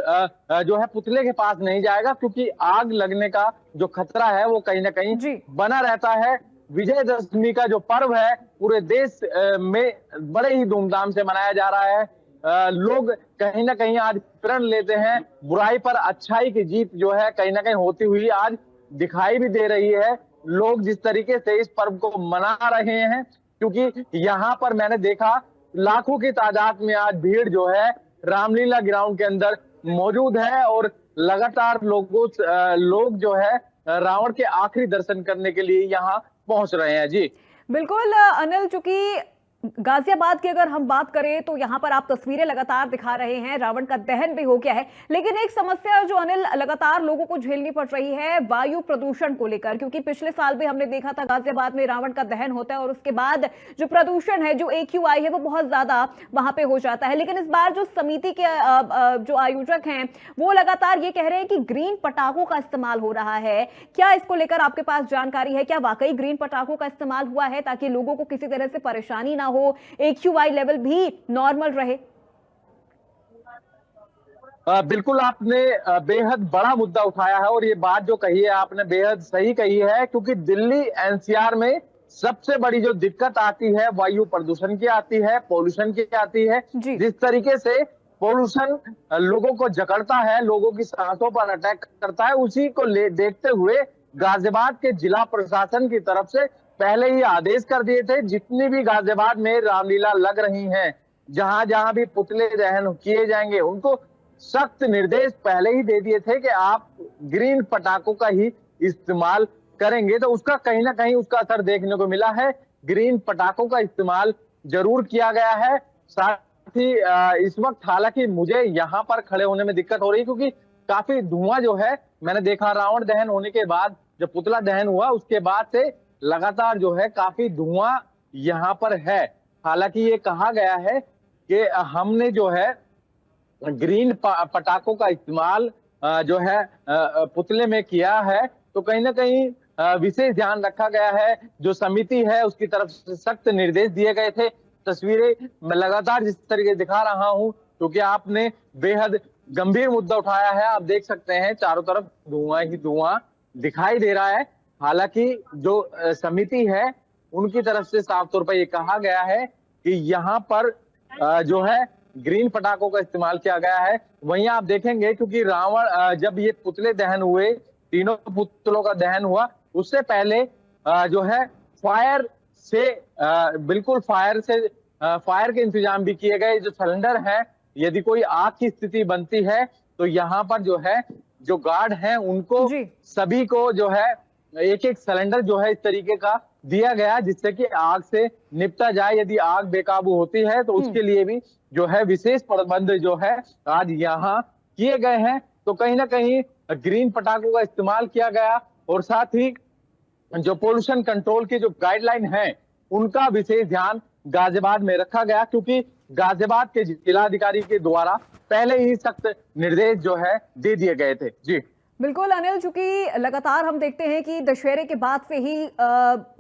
जो है पुतले के पास नहीं जाएगा, क्योंकि आग लगने का जो खतरा है वो कहीं ना कहीं बना रहता है। विजयदशमी का जो पर्व है पूरे देश में बड़े ही धूमधाम से मनाया जा रहा है। लोग कहीं ना कहीं आज प्रण लेते हैं, बुराई पर अच्छाई की जीत जो है कहीं ना कहीं होती हुई आज दिखाई भी दे रही है। लोग जिस तरीके से इस पर्व को मना रहे हैं, क्योंकि यहाँ पर मैंने देखा लाखों की तादाद में आज भीड़ जो है रामलीला ग्राउंड के अंदर मौजूद है और लगातार लोग जो है रावण के आखिरी दर्शन करने के लिए यहाँ पहुंच रहे हैं। जी बिल्कुल अनिल, चूंकि गाजियाबाद की अगर हम बात करें तो यहाँ पर आप तस्वीरें लगातार दिखा रहे हैं, रावण का दहन भी हो गया है, लेकिन एक समस्या जो अनिल लगातार लोगों को झेलनी पड़ रही है वायु प्रदूषण को लेकर, क्योंकि पिछले साल भी हमने देखा था गाजियाबाद में रावण का दहन होता है और उसके बाद जो प्रदूषण है, जो AQI है, वो बहुत ज्यादा वहां पे हो जाता है। लेकिन इस बार जो समिति के जो आयोजक हैं वो लगातार ये कह रहे हैं कि ग्रीन पटाखों का इस्तेमाल हो रहा है। क्या इसको लेकर आपके पास जानकारी है? क्या वाकई ग्रीन पटाखों का इस्तेमाल हुआ है ताकि लोगों को किसी तरह से परेशानी ना हो, AQI लेवल भी नॉर्मल रहे? बिल्कुल, आपने बेहद बड़ा मुद्दा उठाया है और ये बात जो कही है आपने बेहद सही कही है, क्योंकि दिल्ली NCR में सबसे बड़ी जो दिक्कत आती है वायु प्रदूषण की आती है, पोल्यूशन की आती है। जिस तरीके से पोल्यूशन लोगों को जकड़ता है, लोगों की सांसों पर अटैक करता है, उसी को देखते हुए गाजियाबाद के जिला प्रशासन की तरफ से पहले ही आदेश कर दिए थे, जितनी भी गाजियाबाद में रामलीला लग रही हैं, जहां जहां भी पुतले दहन किए जाएंगे, उनको सख्त निर्देश पहले ही दे दिए थे कि आप ग्रीन पटाखों का ही इस्तेमाल करेंगे। तो उसका कहीं ना कहीं उसका असर देखने को मिला है। ग्रीन पटाखों का इस्तेमाल जरूर किया गया है। साथ ही इस वक्त हालांकि मुझे यहाँ पर खड़े होने में दिक्कत हो रही, क्योंकि काफी धुआं जो है मैंने देखा रावण दहन होने के बाद, जब पुतला दहन हुआ उसके बाद से लगातार जो है काफी धुआं यहाँ पर है। हालांकि ये कहा गया है कि हमने जो है ग्रीन पटाखों का इस्तेमाल जो है पुतले में किया है, तो कहीं ना कहीं विशेष ध्यान रखा गया है। जो समिति है उसकी तरफ से सख्त निर्देश दिए गए थे। तस्वीरें मैं लगातार जिस तरीके से दिखा रहा हूं, क्योंकि आपने बेहद गंभीर मुद्दा उठाया है। आप देख सकते हैं चारों तरफ धुआं ही धुआं दिखाई दे रहा है। हालांकि जो समिति है उनकी तरफ से साफ तौर पर यह कहा गया है कि यहाँ पर जो है ग्रीन पटाखों का इस्तेमाल किया गया है। वहीं आप देखेंगे क्योंकि रावण जब ये पुतले दहन हुए, तीनों पुतलों का दहन हुआ, उससे पहले जो है फायर के इंतजाम भी किए गए। जो सिलेंडर है, यदि कोई आग की स्थिति बनती है तो यहाँ पर जो है जो गार्ड हैं उनको सभी को जो है एक एक सिलेंडर जो है इस तरीके का दिया गया जिससे कि आग से निपटा जाए। यदि आग बेकाबू होती है तो उसके लिए भी जो है विशेष प्रबंध जो है आज यहाँ किए गए हैं। तो कहीं ना कहीं ग्रीन पटाखों का इस्तेमाल किया गया और साथ ही जो पोल्यूशन कंट्रोल की जो गाइडलाइन है उनका विशेष ध्यान गाजियाबाद में रखा गया, क्योंकि गाजियाबाद के जिलाधिकारी के द्वारा पहले ही सख्त निर्देश जो है दे दिए गए थे। जी बिल्कुल अनिल, चूंकि लगातार हम देखते हैं कि दशहरे के बाद से ही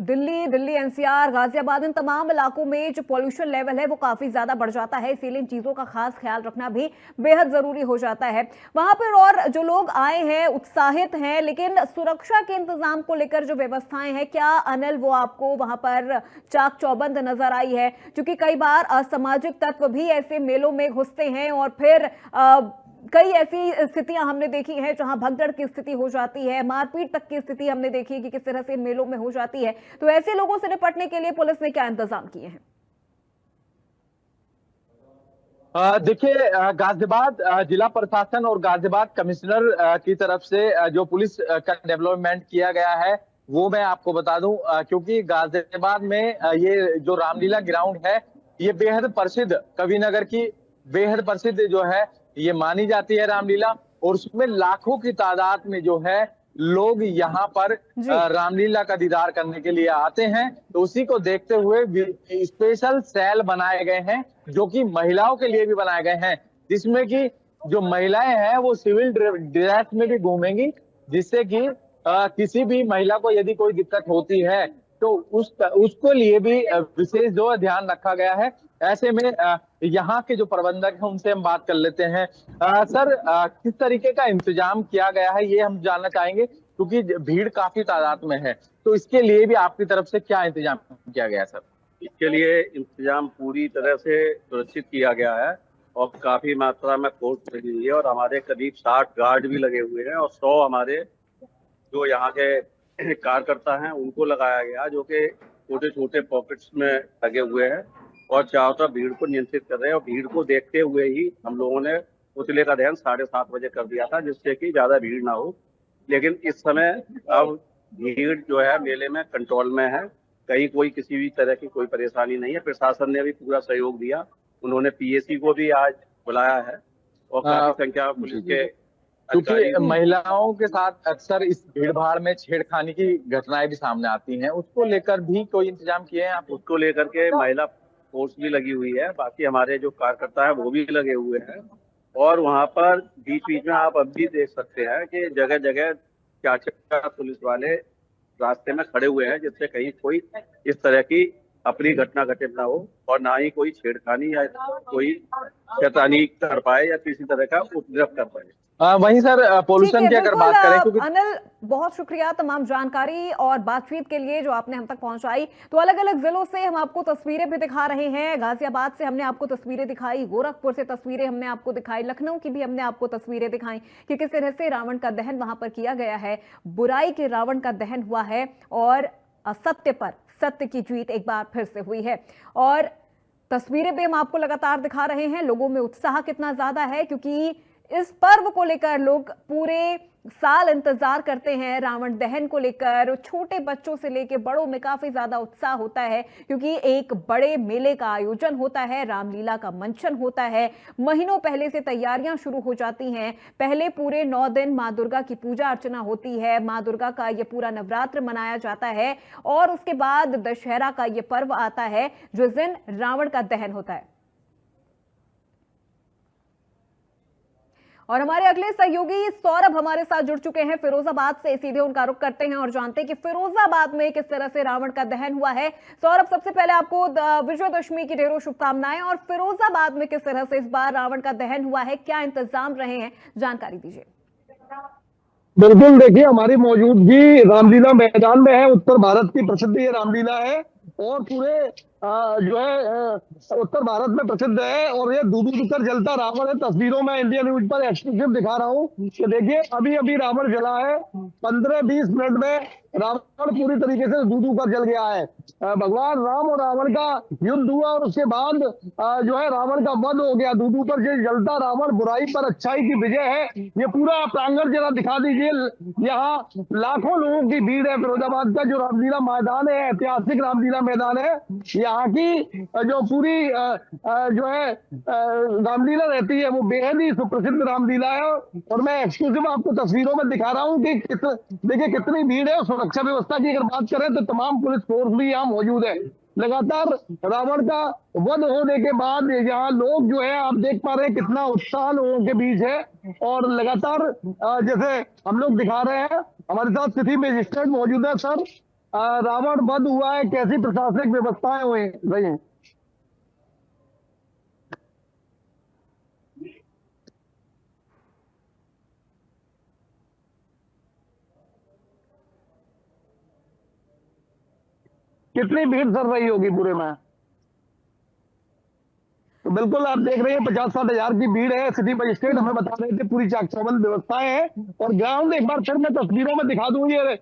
दिल्ली एनसीआर, गाजियाबाद, इन तमाम इलाकों में जो पॉल्यूशन लेवल है वो काफी ज्यादा बढ़ जाता है, इसीलिए इन चीजों का खास ख्याल रखना भी बेहद जरूरी हो जाता है वहां पर। और जो लोग आए हैं उत्साहित हैं, लेकिन सुरक्षा के इंतजाम को लेकर जो व्यवस्थाएं हैं, क्या अनिल वो आपको वहां पर चाक चौबंद नजर आई है? क्योंकि कई बार असामाजिक तत्व भी ऐसे मेलों में घुसते हैं और फिर कई ऐसी स्थितियां हमने देखी हैं जहां भगदड़ की स्थिति हो जाती है, मारपीट तक की स्थिति हमने देखी है कि किस तरह से मेलों में हो जाती है। तो ऐसे लोगों से निपटने के लिए पुलिस ने क्या इंतजाम किए हैं? देखिए, गाजियाबाद जिला प्रशासन और गाजियाबाद कमिश्नर की तरफ से जो पुलिस का डेवलपमेंट किया गया है वो मैं आपको बता दूं, क्योंकि गाजियाबाद में ये जो रामलीला ग्राउंड है ये बेहद प्रसिद्ध, कविनगर की बेहद प्रसिद्ध जो है ये मानी जाती है रामलीला, और उसमें लाखों की तादाद में जो है लोग यहाँ पर रामलीला का दीदार करने के लिए आते हैं। तो उसी को देखते हुए स्पेशल सेल बनाए गए हैं जो कि महिलाओं के लिए भी बनाए गए हैं, जिसमें कि जो महिलाएं हैं वो सिविल ड्रेस में भी घूमेंगी, जिससे कि किसी भी महिला को यदि कोई दिक्कत होती है तो उसको लिए भी विशेष जो ध्यान रखा गया है। ऐसे में यहाँ के जो प्रबंधक हैं उनसे हम बात कर लेते हैं। सर, किस तरीके का इंतजाम किया गया है ये हम जानना चाहेंगे, क्योंकि भीड़ काफी तादाद में है, तो इसके लिए भी आपकी तरफ से क्या इंतजाम किया गया है? सर, इसके लिए इंतजाम पूरी तरह से सुरक्षित किया गया है और काफी मात्रा में फोर्स लगी हुई है, और हमारे करीब 60 गार्ड भी लगे हुए हैं और 100 हमारे जो यहाँ के कार्यकर्ता हैं उनको लगाया गया, जो कि छोटे छोटे पॉकेट्स में लगे हुए हैं और चारों तरफ भीड़ को नियंत्रित कर रहे हैं। और भीड़ को देखते हुए ही हम लोगों ने पुतले का दहन 7:30 बजे कर दिया था, जिससे कि ज्यादा भीड़ ना हो। लेकिन इस समय अब भीड़ जो है मेले में कंट्रोल में है, कहीं कोई किसी भी तरह की कोई परेशानी नहीं है। प्रशासन ने भी पूरा सहयोग दिया, उन्होंने पीएसी को भी आज बुलाया है और काफी संख्या में पुलिस के, क्योंकि महिलाओं के साथ अक्सर इस भीड़ भाड़ में छेड़खानी की घटनाएं भी सामने आती हैं, उसको लेकर भी कोई इंतजाम किए हैं आप? उसको लेकर के महिला फोर्स भी लगी हुई है, बाकी हमारे जो कार्यकर्ता है वो भी लगे हुए हैं। और वहाँ पर बीच बीच में आप अब भी देख सकते हैं कि जगह जगह 4 पुलिस वाले रास्ते में खड़े हुए हैं, जिससे कहीं कोई इस तरह की अपनी घटना घटित ना हो और ना ही कोई छेड़खानी या कोई शैतानी कर पाए या किसी तरह का उपद्रव कर पाए। वहीं सर, पोल्यूशन की अगर बात करें, क्योंकि अनिल बहुत शुक्रिया तमाम जानकारी और बातचीत के लिए जो आपने हम तक पहुंचाई। तो अलग अलग जिलों से हम आपको तस्वीरें भी दिखा रहे हैं। गाजियाबाद से हमने आपको तस्वीरें दिखाई, गोरखपुर से तस्वीरें हमने आपको दिखाई, लखनऊ की भी हमने आपको तस्वीरें दिखाई कि किस तरह से रावण का दहन वहां पर किया गया है। बुराई के रावण का दहन हुआ है और असत्य पर सत्य की जीत एक बार फिर से हुई है। और तस्वीरें भी हम आपको लगातार दिखा रहे हैं। लोगों में उत्साह कितना ज्यादा है, क्योंकि इस पर्व को लेकर लोग पूरे साल इंतजार करते हैं। रावण दहन को लेकर छोटे बच्चों से लेकर बड़ों में काफी ज्यादा उत्साह होता है, क्योंकि एक बड़े मेले का आयोजन होता है, रामलीला का मंचन होता है। महीनों पहले से तैयारियां शुरू हो जाती हैं। पहले पूरे 9 दिन माँ दुर्गा की पूजा अर्चना होती है, माँ दुर्गा का ये पूरा नवरात्र मनाया जाता है और उसके बाद दशहरा का ये पर्व आता है जिस दिन रावण का दहन होता है। और हमारे अगले सहयोगी सौरभ हमारे साथ जुड़ चुके हैं फिरोजाबाद से। सीधे उनका रुख करते हैं और जानते हैं कि फिरोजाबाद में किस तरह से रावण का दहन हुआ है। सौरभ, सबसे पहले आपको विजयदशमी की ढेरों शुभकामनाएं। और फिरोजाबाद में किस तरह से इस बार रावण का दहन हुआ है, क्या इंतजाम रहे हैं, जानकारी दीजिए। बिल्कुल, देखिए हमारी मौजूदगी रामलीला मैदान में है। उत्तर भारत की प्रसिद्ध ये रामलीला है और पूरे जो है उत्तर भारत में प्रसिद्ध है। और ये दूर दूर तक जलता रावण है। तस्वीरों में इंडिया न्यूज पर एक्सक्लूसिव दिखा रहा हूँ कि देखिए अभी अभी रावण जला है। 15-20 मिनट में रावण पूरी तरीके से दूधू कर जल गया है। भगवान राम और रावण का युद्ध हुआ और उसके बाद जो है रावण का वध हो गया। दूधू पर जो जलता रावण, बुराई पर अच्छाई की विजय है। ये पूरा प्रांगण जरा दिखा दीजिए। यहाँ लाखों लोगों की भीड़ है। फिरोजाबाद का जो रामलीला मैदान है, ऐतिहासिक रामलीला मैदान है, यहाँ की जो पूरी जो है रामलीला रहती है वो बेहद ही सुप्रसिद्ध रामलीला है। और मैं एक्सक्लूसिव आपको तस्वीरों में दिखा रहा हूँ कि देखिए कितनी भीड़ है। सुरक्षा व्यवस्था की अगर बात करें तो तमाम पुलिस फोर्स भी यहाँ मौजूद है। लगातार रावण का वध होने के बाद यहाँ लोग जो है आप देख पा रहे हैं कितना उत्साह लोगों के बीच है। और लगातार जैसे हम लोग दिखा रहे हैं, हमारे साथ सिटी मजिस्ट्रेट मौजूद है। सर, रावण वध हुआ है, कैसी प्रशासनिक व्यवस्थाएं हुई रही हैं? कितनी भीड़ चल रही होगी पूरे में? तो बिल्कुल आप देख रहे हैं 50-60 हजार की भीड़ है। सिटी मजिस्ट्रेट हमें बता रहे थे पूरी चाक चौबंद व्यवस्थाएं हैं। और ग्राउंड एक बार फिर मैं तस्वीरों में दिखा दूं, ये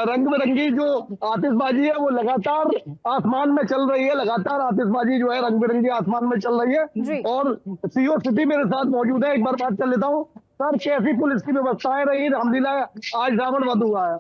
रंग बिरंगी जो आतिशबाजी है वो लगातार आसमान में चल रही है। लगातार आतिशबाजी जो है रंग बिरंगी आसमान में चल रही है। और सीओ सिटी मेरे साथ मौजूद है, एक बार बात कर लेता हूँ। सर, कैसी पुलिस की व्यवस्थाएं रही रामलीला आज रावण वध हुआ है?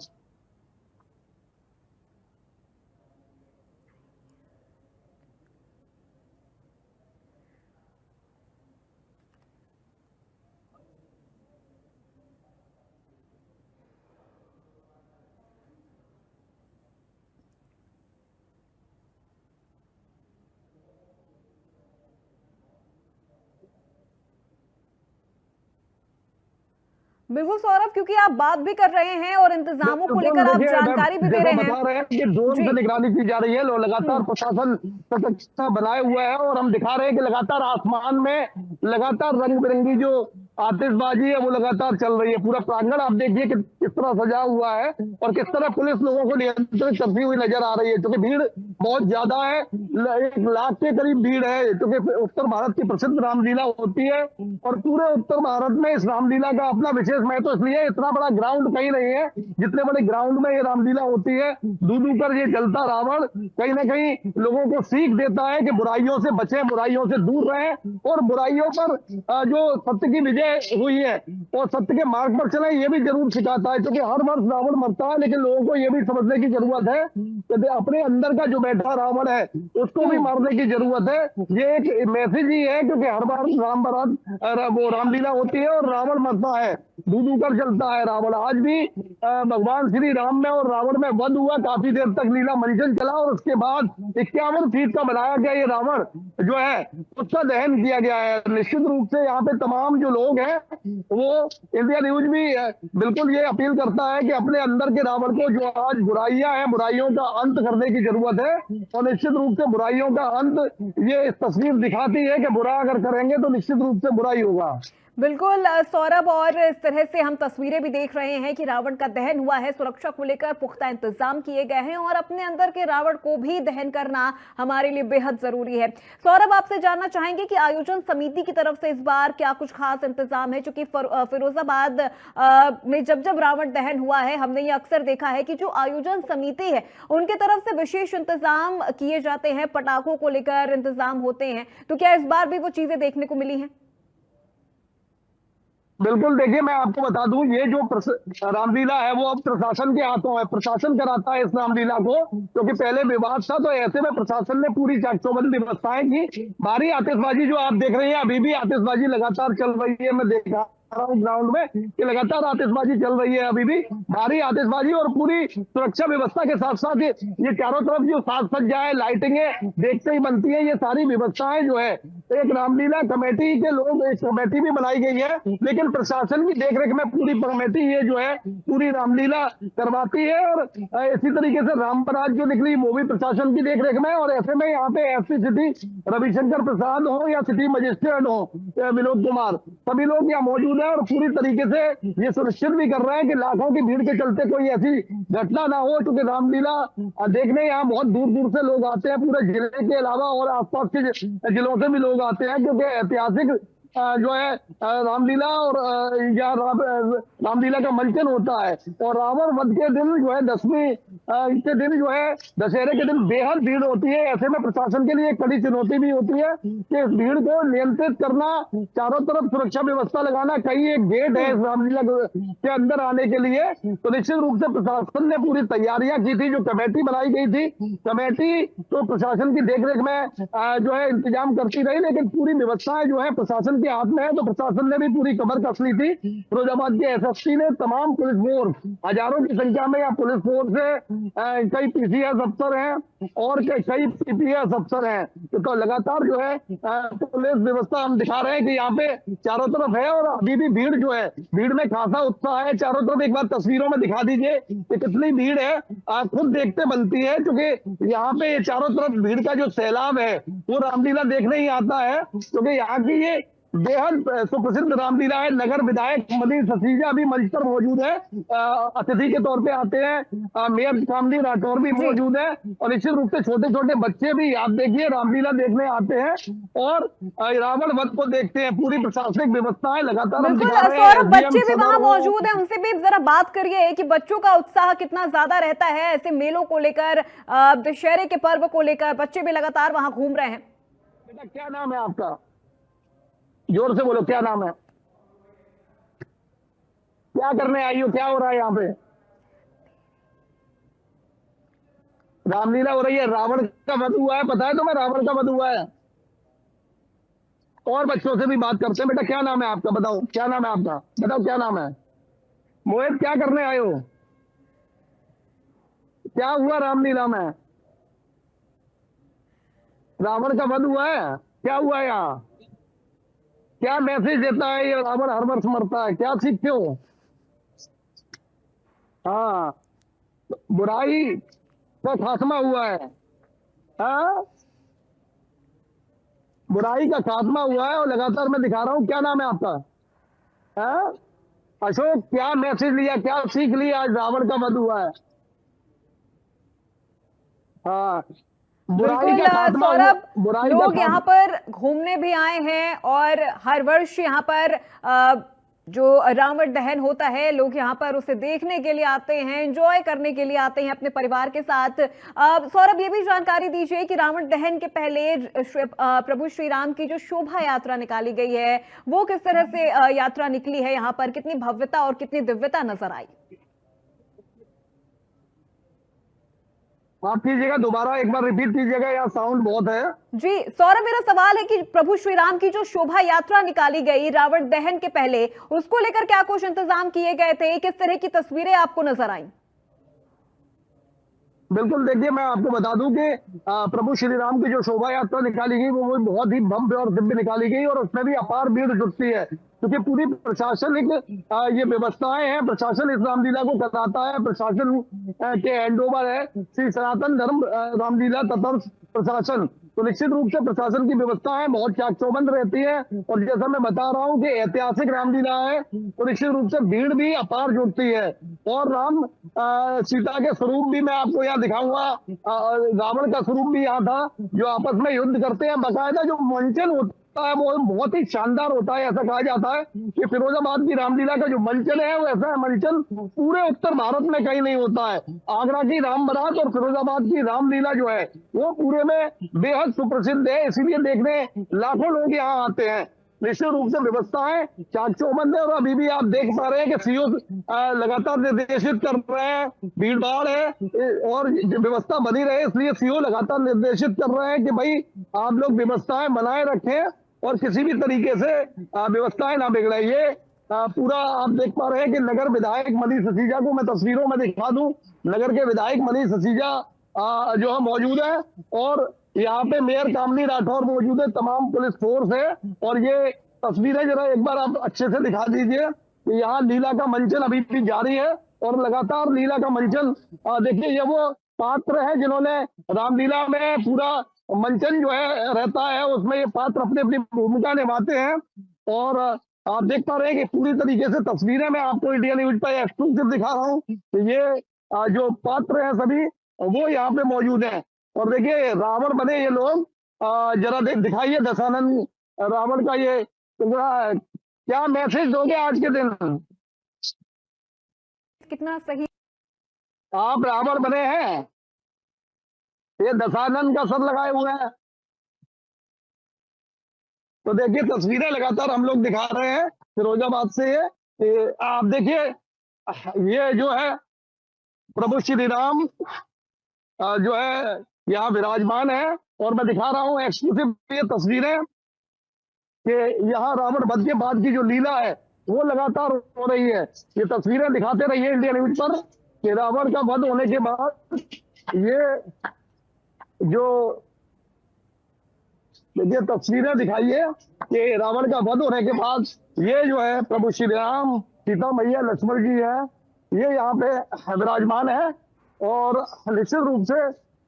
बिल्कुल सौरभ, क्योंकि आप बात भी कर रहे हैं और इंतजामों को लेकर आप जानकारी भी दे रहे हैं। बता रहे हैं कि ड्रोन से निगरानी की जा रही है। लगातार प्रशासन सतर्कता बनाए हुआ है और हम दिखा रहे हैं कि लगातार आसमान में लगातार रंग बिरंगी जो आतिशबाजी है वो लगातार चल रही है। पूरा प्रांगण आप देखिए कि किस तरह सजा हुआ है और किस तरह पुलिस लोगों को नियंत्रित करती हुई नजर आ रही है। क्योंकि भीड़ बहुत ज्यादा है, 1 लाख के करीब भीड़ है। क्योंकि उत्तर भारत की प्रसिद्ध रामलीला होती है और पूरे उत्तर भारत में इस रामलीला का अपना विशेष महत्व इसलिए इतना बड़ा ग्राउंड कहीं नहीं है जितने बड़े ग्राउंड में ये रामलीला होती है। दूधू पर ये जलता रावण कहीं ना कहीं लोगों को सीख देता है कि बुराइयों से बचें, बुराइयों से दूर रहें और बुराइयों पर जो सत्य की विजय हुई है और सत्य के मार्ग पर चले, ये भी जरूर सिखाता है। क्योंकि हर वर्ष रावण मरता है, लेकिन लोगों को ये भी समझने की जरूरत है कि अपने अंदर का जो बैठा रावण है उसको भी मारने की जरूरत है। ये एक मैसेज ही है, क्योंकि हर बार राम बारात वो रामलीला होती है और रावण मरता है, दूधू कर चलता है रावण। आज भी भगवान श्री राम में और रावण में वध हुआ। काफी देर तक लीला मंचन चला और उसके बाद 51 फीट का बनाया गया ये रावण जो है उसका दहन किया गया है। निश्चित रूप से यहाँ पे तमाम जो लोग हैं वो इंडिया न्यूज भी बिल्कुल ये अपील करता है कि अपने अंदर के रावण को, जो आज बुराइयां हैं, बुराइयों का अंत करने की जरूरत है। और निश्चित रूप से बुराइयों का अंत ये तस्वीर दिखाती है कि बुरा अगर करेंगे तो निश्चित रूप से बुराई होगा। बिल्कुल सौरभ, और इस तरह से हम तस्वीरें भी देख रहे हैं कि रावण का दहन हुआ है। सुरक्षा को लेकर पुख्ता इंतजाम किए गए हैं और अपने अंदर के रावण को भी दहन करना हमारे लिए बेहद जरूरी है। सौरभ, आपसे जानना चाहेंगे कि आयोजन समिति की तरफ से इस बार क्या कुछ खास इंतजाम है? क्योंकि फिरोजाबाद में जब रावण दहन हुआ है, हमने ये अक्सर देखा है कि जो आयोजन समिति है उनके तरफ से विशेष इंतजाम किए जाते हैं, पटाखों को लेकर इंतजाम होते हैं। तो क्या इस बार भी वो चीजें देखने को मिली हैं? बिल्कुल, देखिए मैं आपको बता दूं, ये जो रामलीला है वो अब प्रशासन के हाथों है। प्रशासन कराता है इस रामलीला को, क्योंकि पहले विवाद था। तो ऐसे में प्रशासन ने पूरी चाकचौबंद व्यवस्थाएं की। भारी आतिशबाजी जो आप देख रहे हैं, अभी भी आतिशबाजी लगातार चल रही है। मैं देखा ग्राउंड में कि लगातार आतिशबाजी चल रही है, अभी भी भारी आतिशबाजी और पूरी सुरक्षा व्यवस्था के साथ साथ ये चारों तरफ जो साज सज्जा है, लाइटिंग है, देखते ही बनती है। ये सारी व्यवस्थाएं जो है एक रामलीला कमेटी के लोग, एक कमेटी भी बनाई गई है, लेकिन प्रशासन की देखरेख में पूरी कमेटी ये जो है पूरी रामलीला करवाती है। और इसी तरीके से राम बारात जो निकली वो भी प्रशासन की देखरेख में। और ऐसे में यहाँ पे एसपी सिटी रविशंकर प्रसाद हो या सिटी मजिस्ट्रेट हो विनोद कुमार, सभी लोग यहाँ मौजूद और पूरी तरीके से ये सुनिश्चित भी कर रहे हैं कि लाखों की भीड़ के चलते कोई ऐसी घटना ना हो। क्योंकि रामलीला देखने यहाँ बहुत दूर दूर से लोग आते हैं, पूरे जिले के अलावा और आसपास के जिलों से भी लोग आते हैं, क्योंकि ऐतिहासिक जो है रामलीला और या रामलीला का मंचन होता है। और रावण वध के दिन जो है दशमी के दिन जो है दशहरे के दिन बेहद भीड़ होती है। ऐसे में प्रशासन के लिए एक कड़ी चुनौती भी होती है कि इस भीड़ को नियंत्रित करना, चारों तरफ सुरक्षा व्यवस्था लगाना। कई एक गेट है इस रामलीला के अंदर आने के लिए, तो निश्चित रूप से प्रशासन ने पूरी तैयारियां की थी। जो कमेटी बनाई गई थी, कमेटी तो प्रशासन की देखरेख में जो है इंतजाम करती रही, लेकिन पूरी व्यवस्थाएं जो है प्रशासन के हाथ में है। तो प्रशासन ने भी पूरी कमर कस ली थी। फिरोजाबाद के एसएसपी ने तमाम पुलिस फोर्स, हजारों की संख्या में यहाँ पुलिस फोर्स है, कई पीसीएस अफसर हैं और कई पीपीएस अफसर हैं। तो लगातार जो है पुलिस व्यवस्था हम दिखा रहे हैं कि यहाँ पे चारों तरफ है। और अभी भी भीड़ जो है, भीड़ में खासा उत्साह है चारों तरफ। एक बार तस्वीरों में दिखा दीजिए कि कितनी भीड़ है, खुद देखते बनती है, क्योंकि यहाँ पे चारों तरफ भीड़ का जो सैलाब है वो रामलीला देखने ही आता है। क्योंकि यहाँ की ये बेहद सुप्रसिद्ध रामलीला है। नगर विधायक मनीष ससीजा भी मंच पर मौजूद है, अतिथि के तौर पे आते हैं। मेयर कामनी राठौर भी मौजूद है। और निश्चित रूप से छोटे छोटे बच्चे भी आप देखिए रामलीला देखने आते हैं और रावण वध को देखते हैं। पूरी प्रशासनिक व्यवस्थाएं लगातार हम दिखा रहे हैं। बच्चे भी वहां मौजूद हैं, उनसे भी जरा बात करिए कि बच्चों का उत्साह कितना ज्यादा रहता है ऐसे मेलों को लेकर, दशहरे के पर्व को लेकर। बच्चे भी लगातार वहां घूम रहे हैं। बेटा क्या नाम है आपका? जोर से बोलो, क्या नाम है? क्या करने आई हो? क्या हो रहा है यहाँ पे? रामलीला हो रही है, रावण का वध हुआ है, पता है तुम्हें? रावण का वध हुआ है। और बच्चों से भी बात करते हैं। बेटा क्या नाम है आपका? बताओ क्या नाम है आपका? बताओ क्या नाम है? मोहित क्या करने आए हो? क्या हुआ रामलीला में? रावण का वध हुआ है, क्या हुआ है यहाँ? क्या मैसेज देता है ये रावण हर वर्ष मरता है? क्या सीखते हो? हाँ, बुराई का खात्मा हुआ है। हाँ, बुराई का खात्मा हुआ है और लगातार मैं दिखा रहा हूँ। क्या नाम है आपका? हाँ अशोक, क्या मैसेज लिया, क्या सीख लिया आज रावण का वध हुआ है? हाँ, बुराई का खात्मा, सौरभ, लोग यहाँ पर घूमने भी आए हैं और हर वर्ष यहाँ पर जो रावण दहन होता है, लोग यहाँ पर उसे देखने के लिए आते हैं, एंजॉय करने के लिए आते हैं अपने परिवार के साथ। सौरभ, ये भी जानकारी दीजिए कि रावण दहन के पहले प्रभु श्री राम की जो शोभा यात्रा निकाली गई है, वो किस तरह से यात्रा निकली है, यहाँ पर कितनी भव्यता और कितनी दिव्यता नजर आई? माफ कीजिएगा, दोबारा एक बार रिपीट कीजिएगा, यहाँ साउंड बहुत है। जी सौरभ, मेरा सवाल है कि प्रभु श्री राम की जो शोभा यात्रा निकाली गई रावण दहन के पहले, उसको लेकर क्या कुछ इंतजाम किए गए थे? किस तरह की तस्वीरें आपको नजर आई? बिल्कुल, देखिए मैं आपको बता दूं कि प्रभु श्री राम की जो शोभा यात्रा निकाली गई वो बहुत ही भव्य और दिव्य निकाली गई और उसमें भी अपार भीड़ जुटती है, क्योंकि पूरी प्रशासनिक ये व्यवस्थाएं हैं। प्रशासन इस रामलीला को कराता है, प्रशासन के हैंडओवर है श्री सनातन धर्म रामलीला तंत्र प्रशासन। तो निश्चित रूप से प्रशासन की व्यवस्थाएं बहुत चाक चौबंद रहती है। और जैसा मैं बता रहा हूँ कि ऐतिहासिक रामलीला है, तो निश्चित रूप से भीड़ भी अपार जुटती है। और राम सीता के स्वरूप भी मैं आपको यहाँ दिखाऊंगा। रावण का स्वरूप भी यहाँ था, जो आपस में युद्ध करते हैं। बाकायदा जो मंचन होता है वो बहुत ही शानदार होता है। ऐसा कहा जाता है कि फिरोजाबाद की रामलीला का जो मंचन है वो ऐसा मंचन पूरे उत्तर भारत में कहीं नहीं होता है। आगरा की राम बारात और फिरोजाबाद की रामलीला जो है वो पूरे में बेहद सुप्रसिद्ध है, इसीलिए देखने लाखों लोग यहाँ आते हैं। निश्चित रूप से व्यवस्थाएं चाक चौबंद है और अभी भी आप देख पा रहे हैं कि सीओ लगातार निर्देशित कर रहे हैं। भीड़ भाड़ है और व्यवस्था बनी रहे, इसलिए सीओ लगातार निर्देशित कर रहे हैं कि भाई आप लोग व्यवस्थाएं बनाए रखें और किसी भी तरीके से व्यवस्थाएं ना बिगड़े। ये पूरा आप देख पा रहे हैं कि नगर विधायक मनीष ससीजा को मैं तस्वीरों में दिखा दूं। नगर के विधायक मनीष ससीजा जो है मौजूद है और यहाँ पे मेयर कामनी राठौर मौजूद है, तमाम पुलिस फोर्स है। और ये तस्वीरें जरा एक बार आप अच्छे से दिखा दीजिए कि यहाँ लीला का मंचन अभी भी जारी है और लगातार लीला का मंचन देखिए। ये वो पात्र है जिन्होंने रामलीला में पूरा मंचन जो है रहता है, उसमें ये पात्र अपनी अपनी भूमिका निभाते हैं। और आप देख पा रहे हैं कि पूरी तरीके से तस्वीरें मैं आपको इंडिया न्यूज पर एक्सक्लूसिव दिखा रहा हूँ। ये जो पात्र है सभी वो यहाँ पे मौजूद है। और देखिए रावण बने ये लोग, जरा दिखाइए दशानन रावण का ये क्या मैसेज दोगे आज के दिन? कितना सही। आप रावण बने हैं, ये दशानन का सर लगाए हुए हैं। तो देखिए तस्वीरें लगातार हम लोग दिखा रहे हैं फिरोजाबाद से। ये आप देखिए, ये जो है प्रभु श्री राम जो है यहाँ विराजमान है, और मैं दिखा रहा हूँ एक्सक्लूसिव ये तस्वीरें कि यहाँ रावण वध के बाद की जो लीला है वो लगातार हो रही है। ये तस्वीरें दिखाते रहिए इंडिया न्यूज पर कि रावण का वध होने के बाद ये जो देखिए तस्वीरें दिखाइए कि रावण का वध होने के बाद ये जो है प्रभु श्री राम, सीता मैया, लक्ष्मण जी है, ये यहाँ पे विराजमान है। और निश्चित रूप से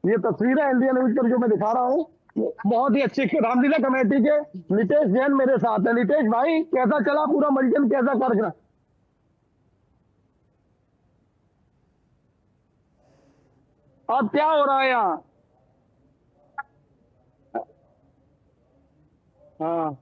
ये तस्वीरें इंडिया न्यूज पर जो मैं दिखा रहा हूँ बहुत ही अच्छी। रामलीला कमेटी के नितेश जैन मेरे साथ है। नितेश भाई, कैसा चला पूरा मंचन, कैसा कार्यक्रम? अब क्या हो रहा है यहाँ? हाँ,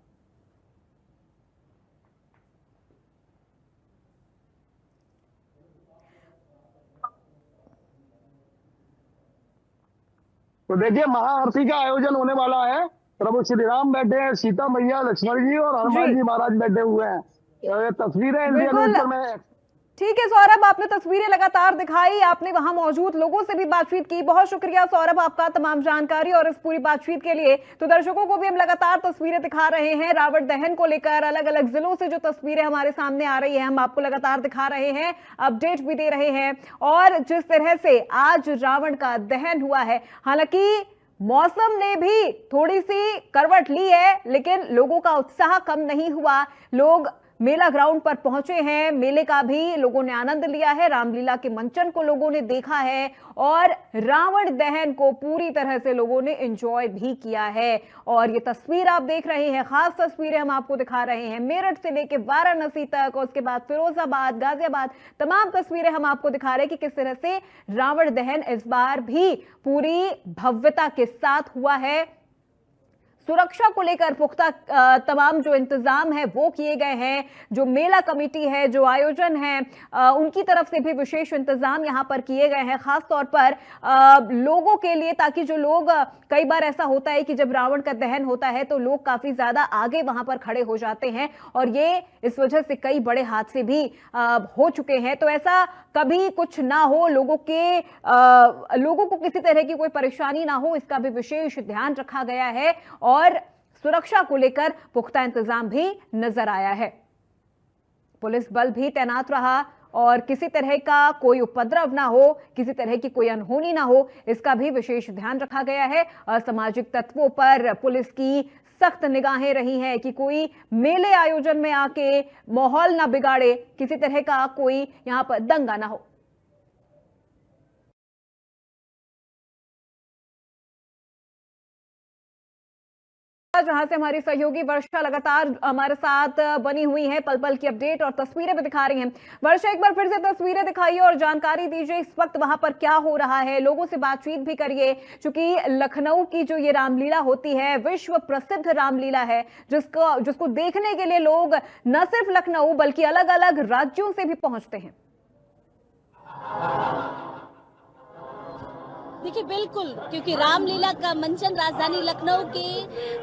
तो देखिए महाआरती का आयोजन होने वाला है। प्रभु श्री राम बैठे हैं, सीता मैया, लक्ष्मण जी और हनुमान जी महाराज बैठे हुए हैं। ये तस्वीरें इंडिया न्यूज पर मैं। ठीक है सौरभ, आपने तस्वीरें लगातार दिखाई, आपने वहां मौजूद लोगों से भी बातचीत की। बहुत शुक्रिया सौरभ आपका तमाम जानकारी और इस पूरी बातचीत के लिए। तो दर्शकों को भी हम लगातार तस्वीरें दिखा रहे हैं रावण दहन को लेकर। अलग अलग जिलों से जो तस्वीरें हमारे सामने आ रही है हम आपको लगातार दिखा रहे हैं, अपडेट भी दे रहे हैं। और जिस तरह से आज रावण का दहन हुआ है, हालांकि मौसम ने भी थोड़ी सी करवट ली है, लेकिन लोगों का उत्साह कम नहीं हुआ। लोग मेला ग्राउंड पर पहुंचे हैं, मेले का भी लोगों ने आनंद लिया है, रामलीला के मंचन को लोगों ने देखा है और रावण दहन को पूरी तरह से लोगों ने एंजॉय भी किया है। और ये तस्वीर आप देख रहे हैं, खास तस्वीरें हम आपको दिखा रहे हैं मेरठ से लेकर वाराणसी तक, और उसके बाद फिरोजाबाद, गाजियाबाद, तमाम तस्वीरें हम आपको दिखा रहे हैं कि किस तरह से रावण दहन इस बार भी पूरी भव्यता के साथ हुआ है। सुरक्षा को लेकर पुख्ता तमाम जो इंतजाम है वो किए गए हैं। जो मेला कमेटी है, जो आयोजन है, उनकी तरफ से भी विशेष इंतजाम यहां पर किए गए हैं, खास तौर पर लोगों के लिए, ताकि जो लोग, कई बार ऐसा होता है कि जब रावण का दहन होता है तो लोग काफी ज्यादा आगे वहां पर खड़े हो जाते हैं और ये इस वजह से कई बड़े हादसे भी हो चुके हैं। तो ऐसा कभी कुछ ना हो, लोगों को किसी तरह की कोई परेशानी ना हो, इसका भी विशेष ध्यान रखा गया है और सुरक्षा को लेकर पुख्ता इंतजाम भी नजर आया है। पुलिस बल भी तैनात रहा और किसी तरह का कोई उपद्रव ना हो, किसी तरह की कोई अनहोनी ना हो, इसका भी विशेष ध्यान रखा गया है। असामाजिक तत्वों पर पुलिस की सख्त निगाहें रही हैं कि कोई मेले आयोजन में आके माहौल ना बिगाड़े, किसी तरह का कोई यहां पर दंगा ना हो। जहां से हमारी सहयोगी वर्षा लगातार हमारे साथ बनी हुई है, पल पल की अपडेट और तस्वीरें भी दिखा रही हैं। वर्षा, एक बार फिर से तस्वीरें दिखाइए और जानकारी दीजिए इस वक्त वहां पर क्या हो रहा है, लोगों से बातचीत भी करिए, क्योंकि लखनऊ की जो ये रामलीला होती है विश्व प्रसिद्ध रामलीला है, जिसको देखने के लिए लोग न सिर्फ लखनऊ बल्कि अलग अलग राज्यों से भी पहुंचते हैं। देखिए बिल्कुल, क्योंकि रामलीला का मंचन राजधानी लखनऊ के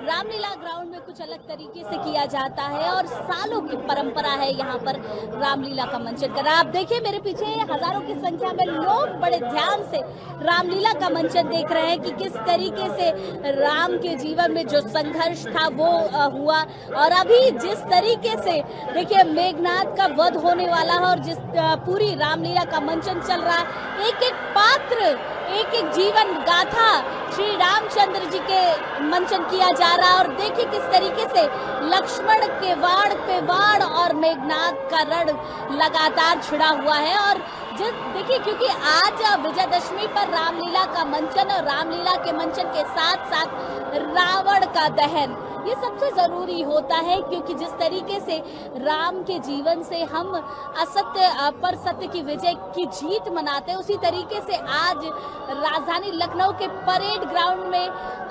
रामलीला ग्राउंड में कुछ अलग तरीके से किया जाता है और सालों की परंपरा है यहाँ पर रामलीला का मंचन करना। आप देखिए मेरे पीछे हजारों की संख्या में लोग बड़े ध्यान से रामलीला का मंचन देख रहे हैं कि किस तरीके से राम के जीवन में जो संघर्ष था वो हुआ। और अभी जिस तरीके से देखिए मेघनाद का वध होने वाला है और जिस पूरी रामलीला का मंचन चल रहा है, एक एक पात्र, एक एक जीवन गाथा श्री रामचंद्र जी के मंचन किया जा रहा है। और देखिए किस तरीके से लक्ष्मण के वाड़ पे वाड़ और मेघनाद का रण लगातार छिड़ा हुआ है और देखिए, क्योंकि आज विजयदशमी पर रामलीला का मंचन और रामलीला के मंचन के साथ साथ रावण का दहन, ये सबसे जरूरी होता है, क्योंकि जिस तरीके से राम के जीवन से हम असत्य पर सत्य की विजय की जीत मनाते हैं, उसी तरीके से आज राजधानी लखनऊ के परेड ग्राउंड में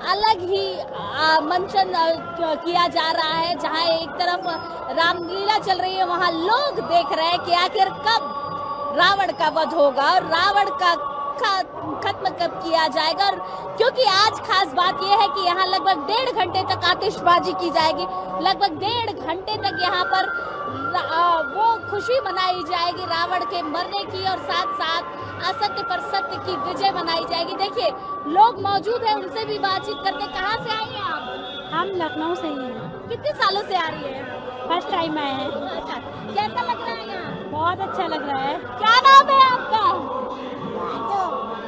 अलग ही मंचन किया जा रहा है। जहां एक तरफ रामलीला चल रही है, वहां लोग देख रहे हैं कि आखिर कब रावण का वध होगा और रावण का खत्म कब किया जाएगा। और क्योंकि आज खास बात यह है कि यहाँ लगभग 1.5 घंटे तक आतिशबाजी की जाएगी, लगभग 1.5 घंटे तक यहाँ पर वो खुशी मनाई जाएगी रावण के मरने की, और साथ साथ असत्य पर सत्य की विजय मनाई जाएगी। देखिए, लोग मौजूद हैं, उनसे भी बातचीत करते। कहाँ से आई हैं आप? हम लखनऊ से ही हैं। कितने सालों से आ रही है? फर्स्ट टाइम आए हैं। अच्छा, कैसा लग रहा है यहाँ? बहुत अच्छा लग रहा है। क्या नाम है आपका?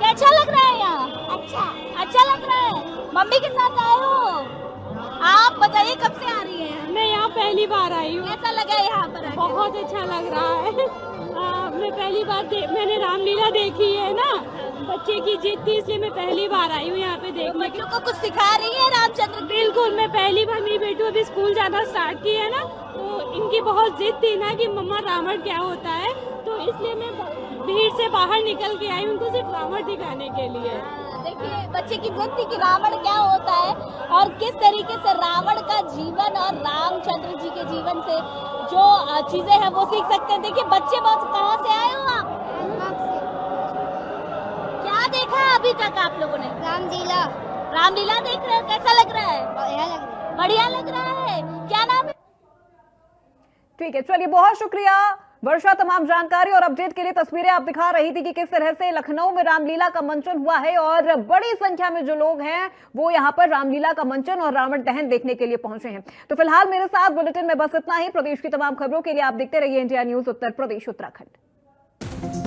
कैसा लग रहा है यहाँ? अच्छा लग रहा है। मम्मी के साथ आए हो? आप बताइए, कब से आ रही हैं? मैं यहाँ पहली बार आई हूँ। कैसा लगा यहाँ पर आके? बहुत अच्छा लग रहा है। मैं पहली बार मैंने रामलीला देखी है ना, बच्चे की जिद थी, इसलिए मैं पहली बार आई हूँ यहाँ पे देखने। बच्चों को कुछ सिखा रही है रामचंद्र? बिल्कुल, मैं पहली बार, मेरी बेटी अभी स्कूल जाना स्टार्ट की है ना, तो इनकी बहुत जिद थी ना कि मम्मा रावण क्या होता है, तो इसलिए मैं भीड़ से बाहर निकल के आई उनको सिर्फ रावण दिखाने के लिए। देखिए, बच्चे की जिद थी कि रावण क्या होता है और किस तरीके से रावण का जीवन और रामचंद्र जी के जीवन से जो चीजें हैं वो सीख सकते हैं। देखिए, बच्चे बहुत, कहाँ से आए हो आप? क्या देखा अभी तक आप लोगों ने? रामलीला। रामलीला देख रहे हो? कैसा लग रहा है? बढ़िया लग रहा है। क्या नाम है? ठीक है, चलिए, बहुत शुक्रिया वर्षा, तमाम जानकारी और अपडेट के लिए। तस्वीरें आप दिखा रही थी कि किस तरह से लखनऊ में रामलीला का मंचन हुआ है और बड़ी संख्या में जो लोग हैं वो यहां पर रामलीला का मंचन और रावण दहन देखने के लिए पहुंचे हैं। तो फिलहाल मेरे साथ बुलेटिन में बस इतना ही। प्रदेश की तमाम खबरों के लिए आप देखते रहिए इंडिया न्यूज उत्तर प्रदेश उत्तराखंड।